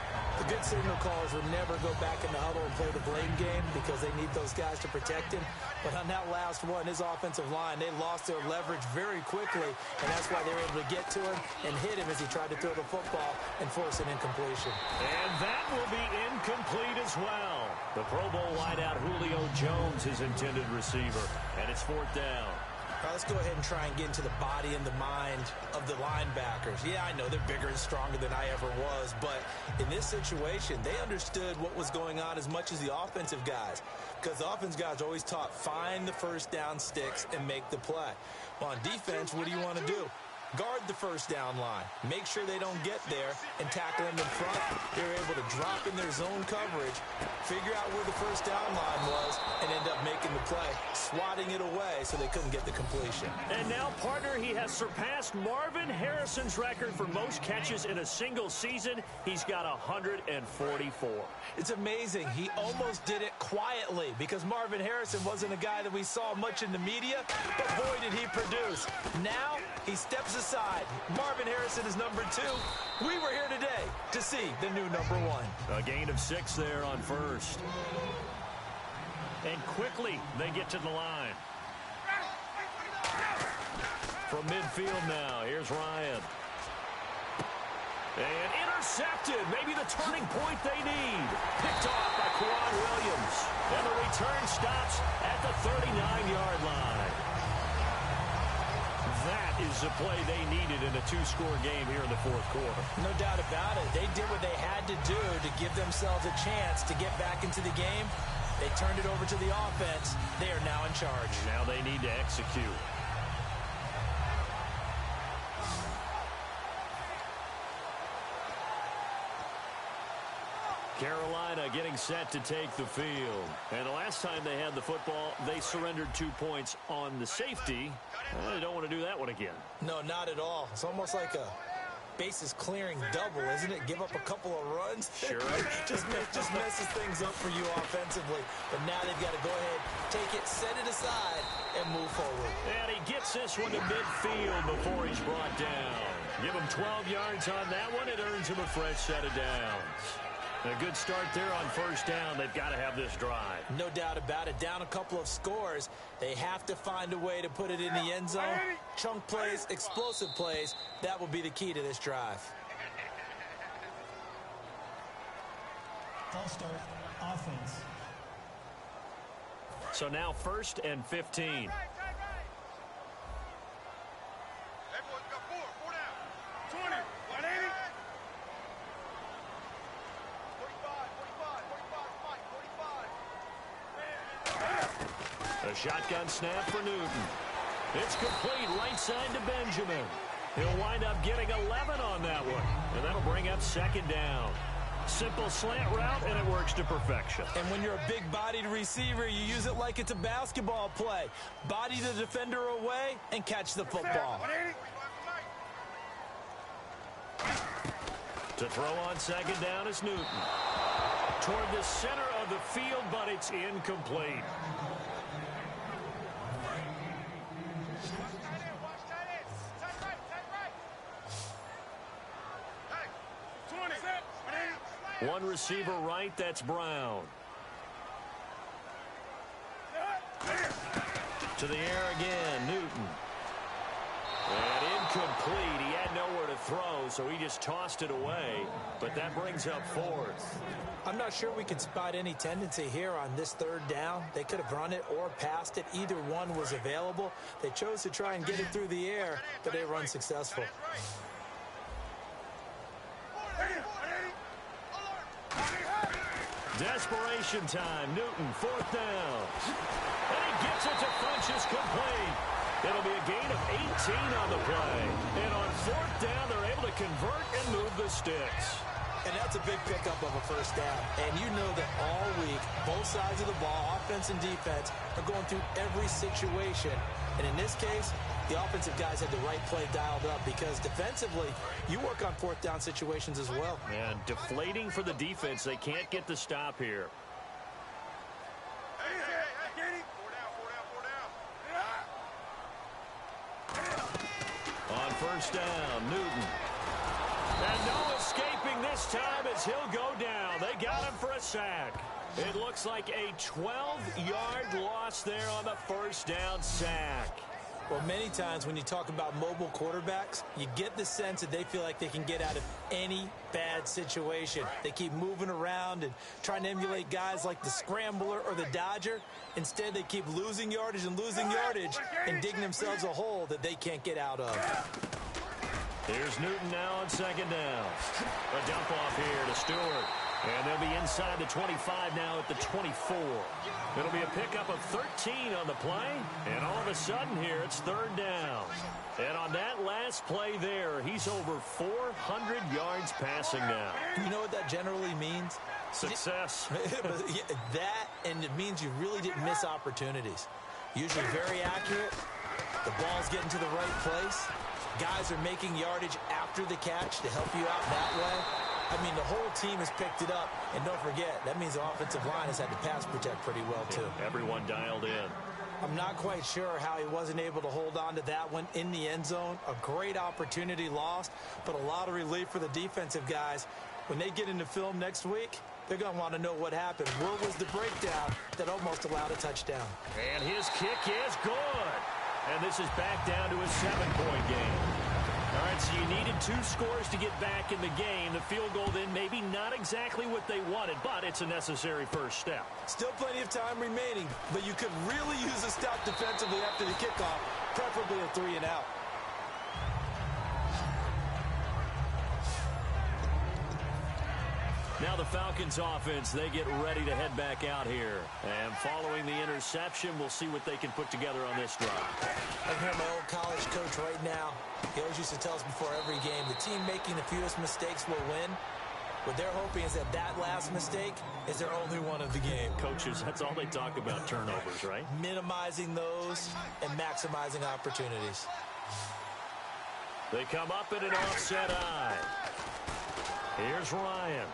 The good signal callers would never go back in the huddle and play the blame game because they need those guys to protect him. But on that last one, his offensive line, they lost their leverage very quickly, and that's why they were able to get to him and hit him as he tried to throw the football and force an incompletion. And that will be incomplete as well. The Pro Bowl wideout Julio Jones, his intended receiver, and it's 4th down. All right, let's go ahead and try and get into the body and the mind of the linebackers. Yeah, I know they're bigger and stronger than I ever was, but in this situation, they understood what was going on as much as the offensive guys, because the offensive guys are always taught, find the first down sticks and make the play. Well, on defense, what do you want to do? Guard the first down line. Make sure they don't get there and tackle them in front. They were able to drop in their zone coverage, figure out where the first down line was, and end up making the play, swatting it away so they couldn't get the completion. And now, partner, he has surpassed Marvin Harrison's record for most catches in a single season. He's got 144. It's amazing. He almost did it quietly because Marvin Harrison wasn't a guy that we saw much in the media, but boy, did he produce. Now, he steps aside. Marvin Harrison is number 2. We were here today to see the new number 1. A gain of 6 there on first. And quickly, they get to the line. From midfield now, here's Ryan. And intercepted. Maybe the turning point they need. Picked off by Quad Williams. And the return stops at the 39-yard line. That is the play they needed in a 2-score game here in the 4th quarter. No doubt about it. They did what they had to do to give themselves a chance to get back into the game. They turned it over to the offense. They are now in charge. Now they need to execute. Carolina getting set to take the field. And the last time they had the football, they surrendered 2 points on the safety. They don't want to do that one again. No, not at all. It's almost like a bases clearing double, isn't it? Give up a couple of runs. Sure. just messes things up for you offensively. But now they've got to go ahead, take it, set it aside, and move forward. And he gets this one to midfield before he's brought down. Give him 12 yards on that one. It earns him a fresh set of downs. A good start there on first down. They've got to have this drive. No doubt about it. Down a couple of scores. They have to find a way to put it in the end zone. Chunk plays, explosive plays. That will be the key to this drive. False start, offense. So now 1st and 15. A shotgun snap for Newton. It's complete right side to Benjamin. He'll wind up getting 11 on that one. And that'll bring up 2nd down. Simple slant route, and it works to perfection. And when you're a big-bodied receiver, you use it like it's a basketball play. Body the defender away and catch the football. To throw on 2nd down is Newton. Toward the center of the field, but it's incomplete. One receiver right, that's Brown. To the air again, Newton. And incomplete. He had nowhere to throw. throw, so he just tossed it away. But that brings up fourth. I'm not sure we can spot any tendency here on this third down. They could have run it or passed it. Either one was available. They chose to try and get it through the air, but they were unsuccessful. Desperation time. Newton, fourth down. And he gets it to Funchess, complete. It'll be a gain of 18 on the play. And on fourth down, they're able to convert and move the sticks. And that's a big pickup of a first down. And you know that all week, both sides of the ball, offense and defense, are going through every situation. And in this case, the offensive guys had the right play dialed up because defensively, you work on fourth down situations as well. And deflating for the defense. They can't get the stop here. On first down, Newton. And no escaping this time as he'll go down. They got him for a sack. It looks like a 12-yard loss there on the first down sack. Well, many times when you talk about mobile quarterbacks, you get the sense that they feel like they can get out of any bad situation. They keep moving around and trying to emulate guys like the scrambler or the dodger. Instead, they keep losing yardage and digging themselves a hole that they can't get out of. Here's Newton now on second down. A dump off here to Stewart. And they'll be inside the 25 now at the 24. It'll be a pickup of 13 on the play. And all of a sudden here, it's third down. And on that last play there, he's over 400 yards passing now. You know what that generally means? Success. That, and it means you really didn't miss opportunities. Usually very accurate. The ball's getting to the right place. Guys are making yardage after the catch to help you out that way. I mean, the whole team has picked it up. And don't forget, that means the offensive line has had to pass protect pretty well, too. Everyone dialed in. I'm not quite sure how he wasn't able to hold on to that one in the end zone. A great opportunity lost, but a lot of relief for the defensive guys. When they get into film next week, they're going to want to know what happened. Where was the breakdown that almost allowed a touchdown? And his kick is good. And this is back down to a 7-point game. All right, so you needed 2 scores to get back in the game. The field goal then maybe not exactly what they wanted, but it's a necessary first step. Still plenty of time remaining, but you could really use a stop defensively after the kickoff, preferably a 3-and-out. Now the Falcons offense, they get ready to head back out here. And following the interception, we'll see what they can put together on this drive. I hear my old college coach right now. He always used to tell us before every game, the team making the fewest mistakes will win. What they're hoping is that that last mistake is their only one of the game. Coaches, that's all they talk about, turnovers, right? Minimizing those and maximizing opportunities. They come up in an offset eye. Here's Ryan.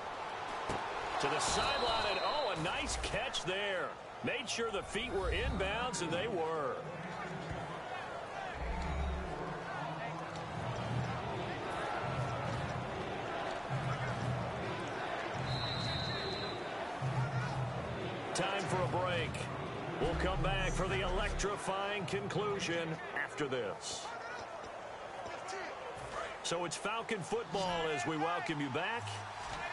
To the sideline, and oh, a nice catch there. Made sure the feet were inbounds, and they were. Time for a break. We'll come back for the electrifying conclusion after this. So it's Falcon football as we welcome you back.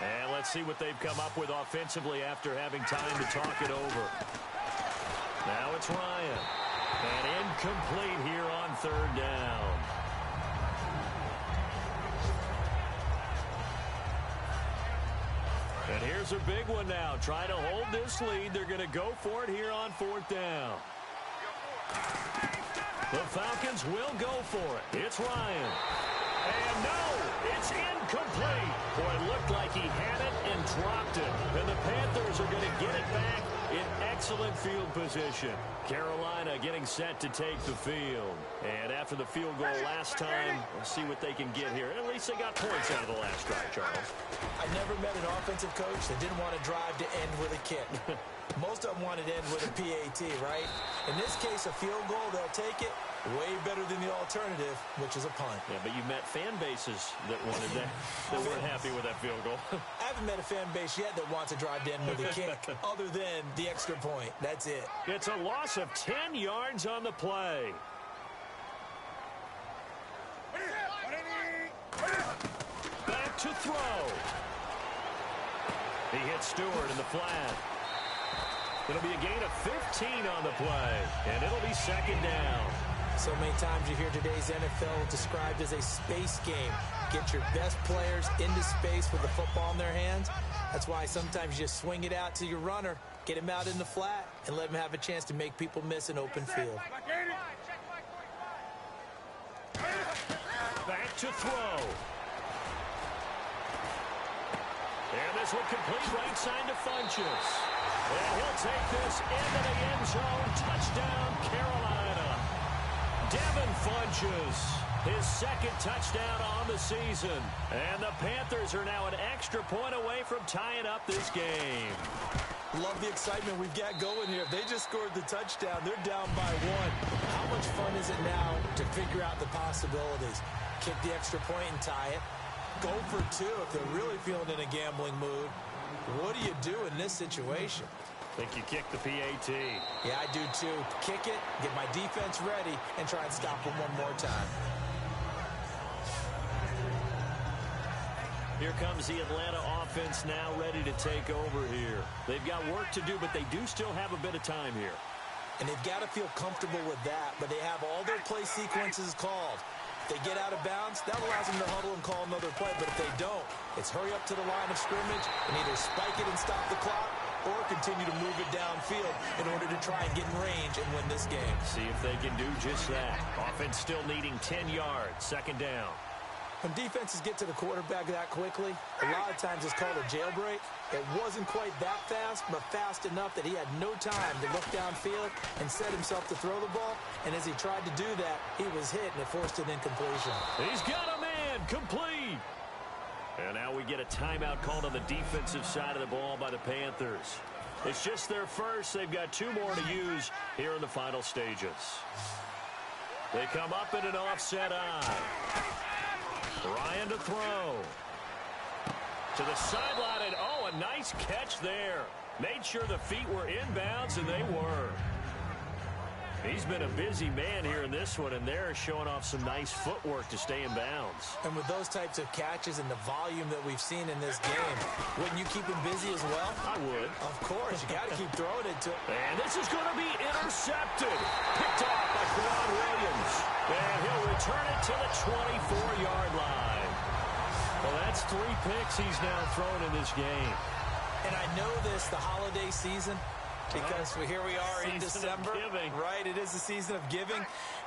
And let's see what they've come up with offensively after having time to talk it over. Now it's Ryan. And incomplete here on third down. And here's a big one now. Trying to hold this lead. They're going to go for it here on fourth down. The Falcons will go for it. It's Ryan. And no, it's incomplete. Boy, it looked like he had it and dropped it. And the Panthers are going to get it back in excellent field position. Carolina getting set to take the field. And after the field goal last time, we'll see what they can get here. At least they got points out of the last drive, Charles. I never met an offensive coach that didn't want to drive to end with a kick. Most of them wanted to end with a PAT, right? In this case, a field goal, they'll take it. Way better than the alternative, which is a punt. Yeah, but you met fan bases that wanted that, that weren't happy with that field goal. I haven't met a fan base yet that wants to drive to end with a kick, other than the extra point. That's it. It's a loss of 10 yards on the play. to throw. He hits Stewart in the flat. It'll be a gain of 15 on the play, and it'll be second down. So many times you hear today's NFL described as a space game. Get your best players into space with the football in their hands. That's why sometimes you just swing it out to your runner, get him out in the flat, and let him have a chance to make people miss an open field. Back to throw. And this will complete right side to Funchess. And he'll take this into the end zone. Touchdown, Carolina. Devin Funchess, his second touchdown on the season. And the Panthers are now an extra point away from tying up this game. Love the excitement we've got going here. They just scored the touchdown. They're down by 1. How much fun is it now to figure out the possibilities? Kick the extra point and tie it. Go for 2 if they're really feeling in a gambling mood. What do you do in this situation? I think you kick the PAT. Yeah, I do too. Kick it, get my defense ready, and try and stop them one more time. Here comes the Atlanta offense now ready to take over here. They've got work to do, but they do still have a bit of time here. And they've got to feel comfortable with that, but they have all their play sequences called. If they get out of bounds, that allows them to huddle and call another play, but if they don't, it's hurry up to the line of scrimmage and either spike it and stop the clock or continue to move it downfield in order to try and get in range and win this game. See if they can do just that. Offense still needing 10 yards, second down. When defenses get to the quarterback that quickly, a lot of times it's called a jailbreak. It wasn't quite that fast, but fast enough that he had no time to look downfield and set himself to throw the ball. And as he tried to do that, he was hit, and it forced an incompletion. He's got a man, complete. And now we get a timeout called on the defensive side of the ball by the Panthers. It's just their first. They've got 2 more to use here in the final stages. They come up in an offset eye. Ryan to throw. To the sideline, and oh, a nice catch there. Made sure the feet were inbounds, and they were. He's been a busy man here in this one, and they're showing off some nice footwork to stay in bounds. And with those types of catches and the volume that we've seen in this game, wouldn't you keep him busy as well? I would. Of course, you got to keep throwing it to him. And this is going to be intercepted. Picked off by Kwan Williams. And he'll return it to the 24-yard line. Well, that's 3 picks he's now thrown in this game. And I know this, the holiday season, because here we are in December, right? It is the season of giving.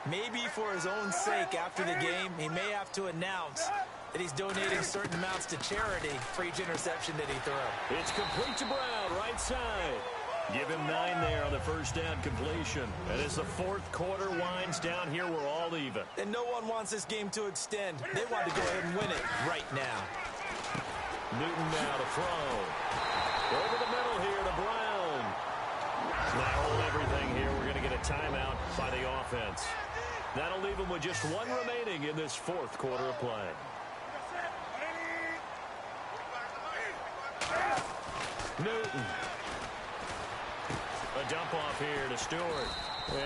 Maybe for his own sake after the game, he may have to announce that he's donating certain amounts to charity for each interception that he throws. It's complete to Brown, right side. Give him 9 there on the first down completion. And as the 4th quarter winds down here, we're all even. And no one wants this game to extend. They want to go ahead and win it right now. Newton now to throw. Over the middle here to Brown. Now hold everything here. We're going to get a timeout by the offense. That'll leave them with just 1 remaining in this 4th quarter of play. Newton. A dump off here to Stewart.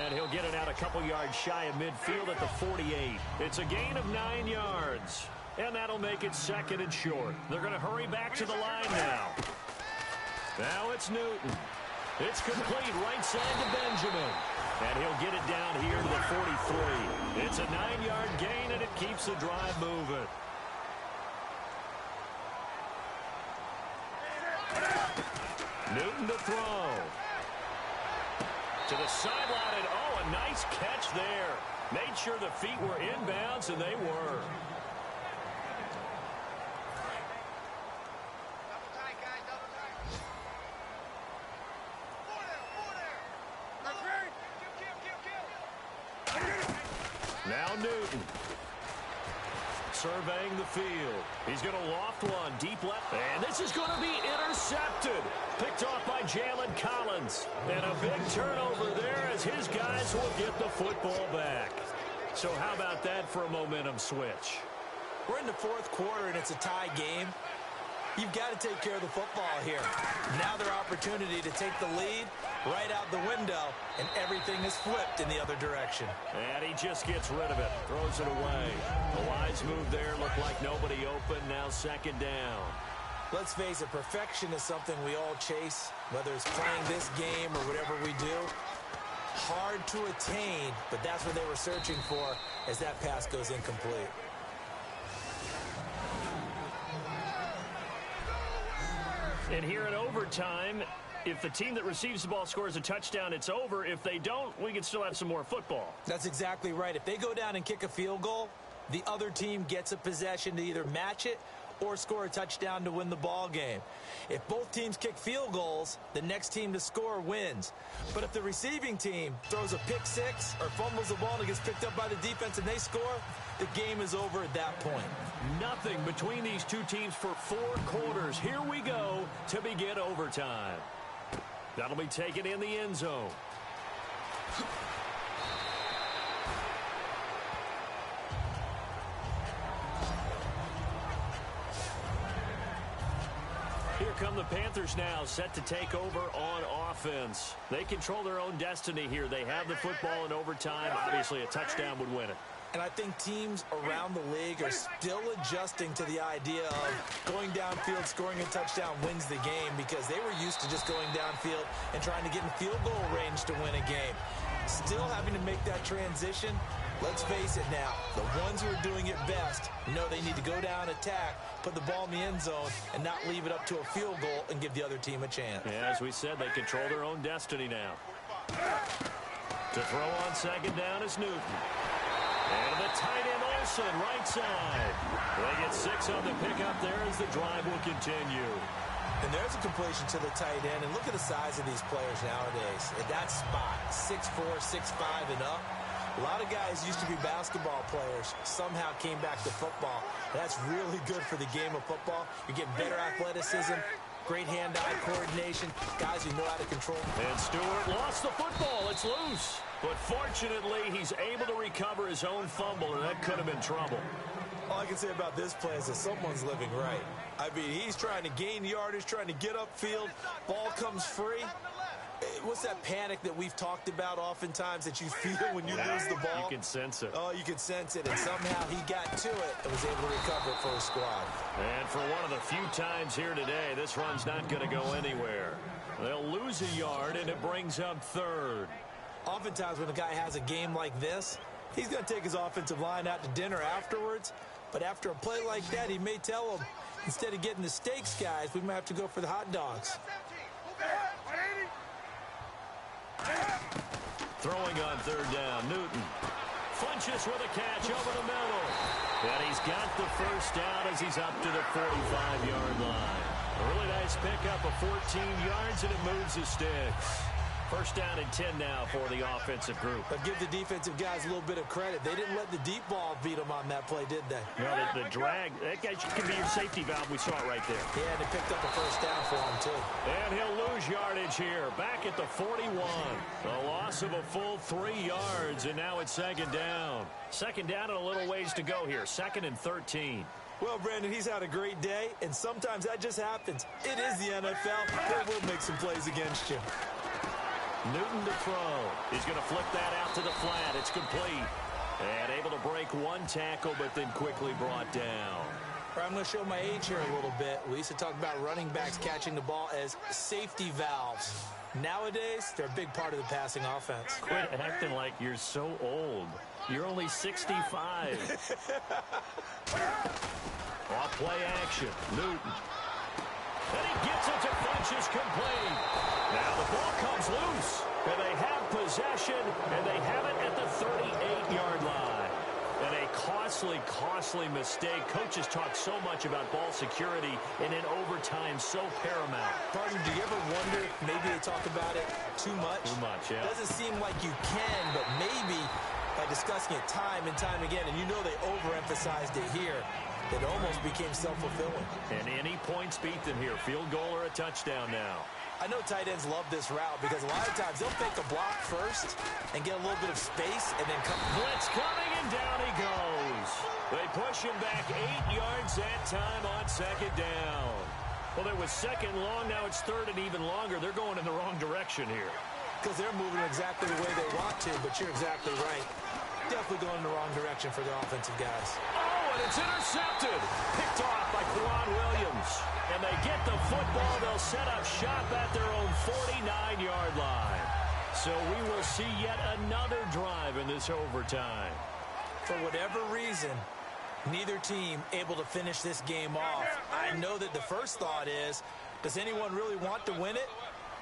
And he'll get it out a couple yards shy of midfield at the 48. It's a gain of 9 yards. And that'll make it 2nd and short. They're going to hurry back to the line now. Now it's Newton. It's complete right side to Benjamin. And he'll get it down here to the 43. It's a 9-yard gain, and it keeps the drive moving. Newton to throw. To the sideline, and oh, a nice catch there. Made sure the feet were inbounds, and they were. Now Newton. Surveying the field. He's going to loft one deep left. And this is going to be intercepted. Picked off by Jalen Collins. And a big turnover there as his guys will get the football back. So how about that for a momentum switch? We're in the 4th quarter, and it's a tie game. You've got to take care of the football here. Now their opportunity to take the lead right out the window, and everything is flipped in the other direction. And he just gets rid of it, throws it away. A wise move there, looked like nobody open, now second down. Let's face it, perfection is something we all chase, whether it's playing this game or whatever we do. Hard to attain, but that's what they were searching for as that pass goes incomplete. And here in overtime, if the team that receives the ball scores a touchdown, it's over. If they don't, we can still have some more football. That's exactly right. If they go down and kick a field goal, the other team gets a possession to either match it or score a touchdown to win the ball game. If both teams kick field goals, the next team to score wins. But if the receiving team throws a pick six or fumbles the ball and it gets picked up by the defense and they score, the game is over at that point. Nothing between these two teams for 4 quarters. Here we go to begin overtime. That'll be taken in the end zone. Here come the Panthers now, set to take over on offense. They control their own destiny here. They have the football in overtime. Obviously, a touchdown would win it. And I think teams around the league are still adjusting to the idea of going downfield, scoring a touchdown wins the game, because they were used to just going downfield and trying to get in field goal range to win a game. Still having to make that transition. Let's face it now, the ones who are doing it best know they need to go down, attack, put the ball in the end zone, and not leave it up to a field goal and give the other team a chance. Yeah, as we said, they control their own destiny now. To throw on second down is Newton. And the tight end Olsen, right side. They get 6 on the pickup there as the drive will continue. And there's a completion to the tight end. And look at the size of these players nowadays. At that spot, 6'4", 6'5", and up. A lot of guys used to be basketball players, somehow came back to football. That's really good for the game of football. You're getting better athleticism, great hand-eye coordination, guys who know how to control. And Stewart lost the football. It's loose. But fortunately, he's able to recover his own fumble, and that could have been trouble. All I can say about this play is that someone's living right. I mean, he's trying to gain yardage, trying to get upfield. Ball comes free. What's that panic that we've talked about oftentimes that you feel when you lose the ball? You can sense it. Oh, you can sense it. And somehow he got to it and was able to recover it for his squad. And for one of the few times here today, this run's not going to go anywhere. They'll lose a yard, and it brings up third. Oftentimes when a guy has a game like this, he's going to take his offensive line out to dinner afterwards. But after a play like that, he may tell them, instead of getting the steaks, guys, we might have to go for the hot dogs. Throwing on third down, Newton. Flinches with a catch over the middle. And he's got the first down as he's up to the 45-yard line. A really nice pickup of 14 yards, and it moves the sticks. First down and 10 now for the offensive group. But give the defensive guys a little bit of credit. They didn't let the deep ball beat them on that play, did they? No, the drag, that guy can be your safety valve. We saw it right there. Yeah, and they picked up a first down for him, too. And he'll lose yardage here. Back at the 41. A loss of a full 3 yards, and now it's second down. Second down and a little ways to go here. 2nd and 13. Well, Brandon, he's had a great day, and sometimes that just happens. It is the NFL. They will make some plays against you. Newton to throw. He's going to flip that out to the flat. It's complete. And able to break one tackle, but then quickly brought down. I'm going to show my age here a little bit. We used to talk about running backs catching the ball as safety valves. Nowadays, they're a big part of the passing offense. Quit acting like you're so old. You're only 65. Off play action. Newton. And he gets it to Funches complete. Now the ball comes loose. And they have possession, and they have it at the 38-yard line. And a costly mistake. Coaches talk so much about ball security, and in overtime, so paramount. Pardon, do you ever wonder if maybe they talk about it too much? Too much, yeah. Doesn't seem like you can, but maybe by discussing it time and time again, and you know they overemphasized it here, it almost became self-fulfilling. And any points beat them here. Field goal or a touchdown now. I know tight ends love this route because a lot of times they'll fake a block first and get a little bit of space and then come. Blitz coming, and down he goes. They push him back 8 yards that time on second down. Well, it was second long. Now it's third and even longer. They're going in the wrong direction here. because they're moving exactly the way they want to, but you're exactly right. Definitely going in the wrong direction for the offensive guys. Oh, and it's intercepted. Picked off by Quan Williams. And they get the football. They'll set up shop at their own 49-yard line. So we will see yet another drive in this overtime. For whatever reason, neither team able to finish this game off. I know that the first thought is, does anyone really want to win it?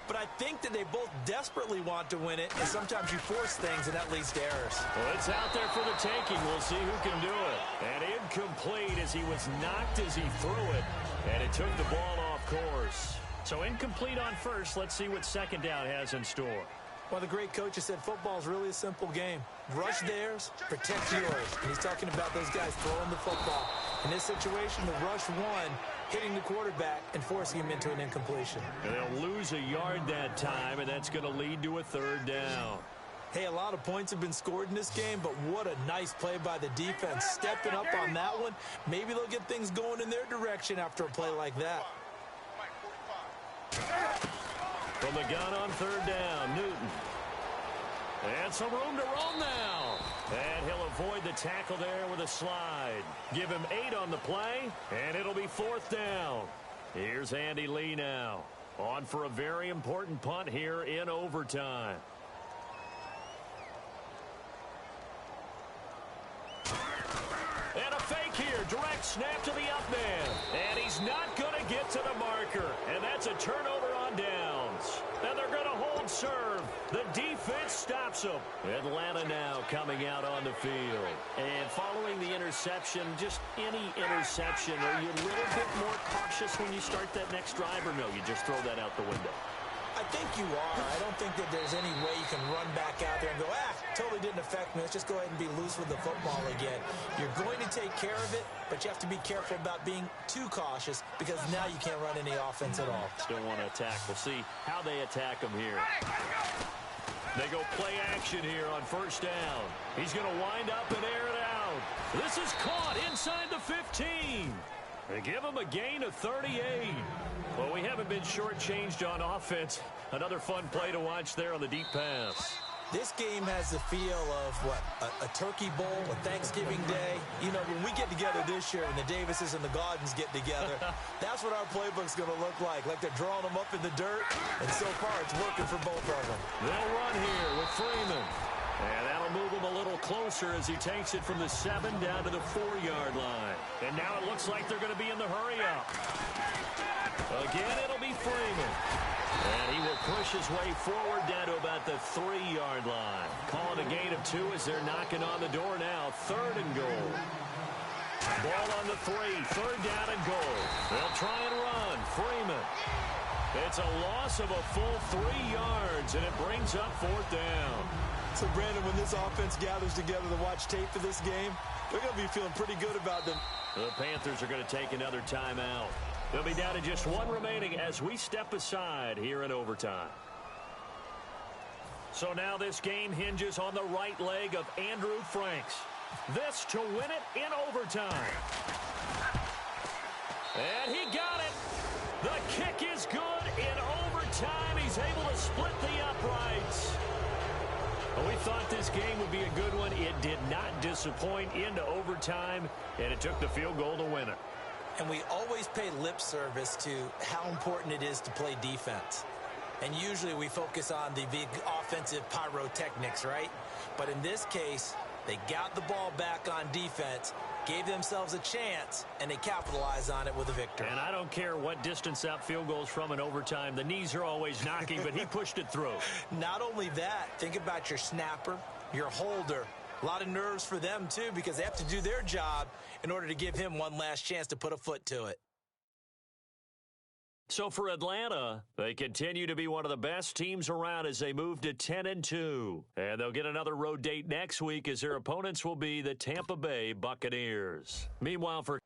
But I think that they both desperately want to win it, and sometimes you force things, and that leads to errors. Well, it's out there for the taking. We'll see who can do it. And incomplete as he was knocked as he threw it, and it took the ball off course. So incomplete on first. Let's see what second down has in store. Well, the great coach has said football is really a simple game. Rush theirs, protect yours. And he's talking about those guys throwing the football. In this situation, the rush one, hitting the quarterback and forcing him into an incompletion. And they'll lose a yard that time, and that's going to lead to a third down. Hey, a lot of points have been scored in this game, but what a nice play by the defense. Stepping up on that one. Maybe they'll get things going in their direction after a play like that. From the gun on third down, Newton. And some room to roam now. And he'll avoid the tackle there with a slide. Give him 8 on the play, and it'll be fourth down. Here's Andy Lee now. On for a very important punt here in overtime. And a fake here. Direct snap to the up man. And he's not going to get to the marker. And that's a turnover on downs. And they're going to hold serve. The defense stops them. Atlanta now coming out on the field. And following the interception, just any interception, are you a little bit more cautious when you start that next drive, or no, you just throw that out the window? I think you are. I don't think that there's any way you can run back out there and go, totally didn't affect me. Let's just go ahead and be loose with the football again. You're going to take care of it, but you have to be careful about being too cautious because now you can't run any offense at all. Still want to attack. We'll see how they attack them here. They go play action here on first down. He's going to wind up and air it out. This is caught inside the 15. They give him a gain of 38. Well, we haven't been shortchanged on offense. Another fun play to watch there on the deep pass. This game has the feel of, a turkey bowl, a Thanksgiving Day. You know, when we get together this year and the Davises and the Gaudens get together, that's what our playbook's going to look like they're drawing them up in the dirt, and so far it's working for both of them. They'll run here with Freeman. And that'll move him a little closer as he takes it from the 7 down to the 4-yard line. And now it looks like they're going to be in the hurry-up. Again, it'll be Freeman. And he will push his way forward down to about the 3-yard line. Calling a gain of 2 as they're knocking on the door now. 3rd and goal. Ball on the 3. 3rd down and goal. They'll try and run. Freeman. It's a loss of a full 3 yards, and it brings up 4th down. So, Brandon, when this offense gathers together to watch tape for this game, they're going to be feeling pretty good about them. The Panthers are going to take another timeout. They'll be down to just 1 remaining as we step aside here in overtime. So now this game hinges on the right leg of Andrew Franks. This to win it in overtime. And he got it. The kick is good in overtime. He's able to split the uprights. Well, we thought this game would be a good one. It did not disappoint into overtime, and it took the field goal to win it. And we always pay lip service to how important it is to play defense. And usually we focus on the big offensive pyrotechnics, right? But in this case, they got the ball back on defense, gave themselves a chance, and they capitalized on it with a victory. And I don't care what distance that field goes from in overtime. The knees are always knocking, but he pushed it through. Not only that, think about your snapper, your holder. A lot of nerves for them, too, because they have to do their job in order to give him one last chance to put a foot to it. So for Atlanta, they continue to be one of the best teams around as they move to 10-2. And they'll get another road date next week as their opponents will be the Tampa Bay Buccaneers. Meanwhile, for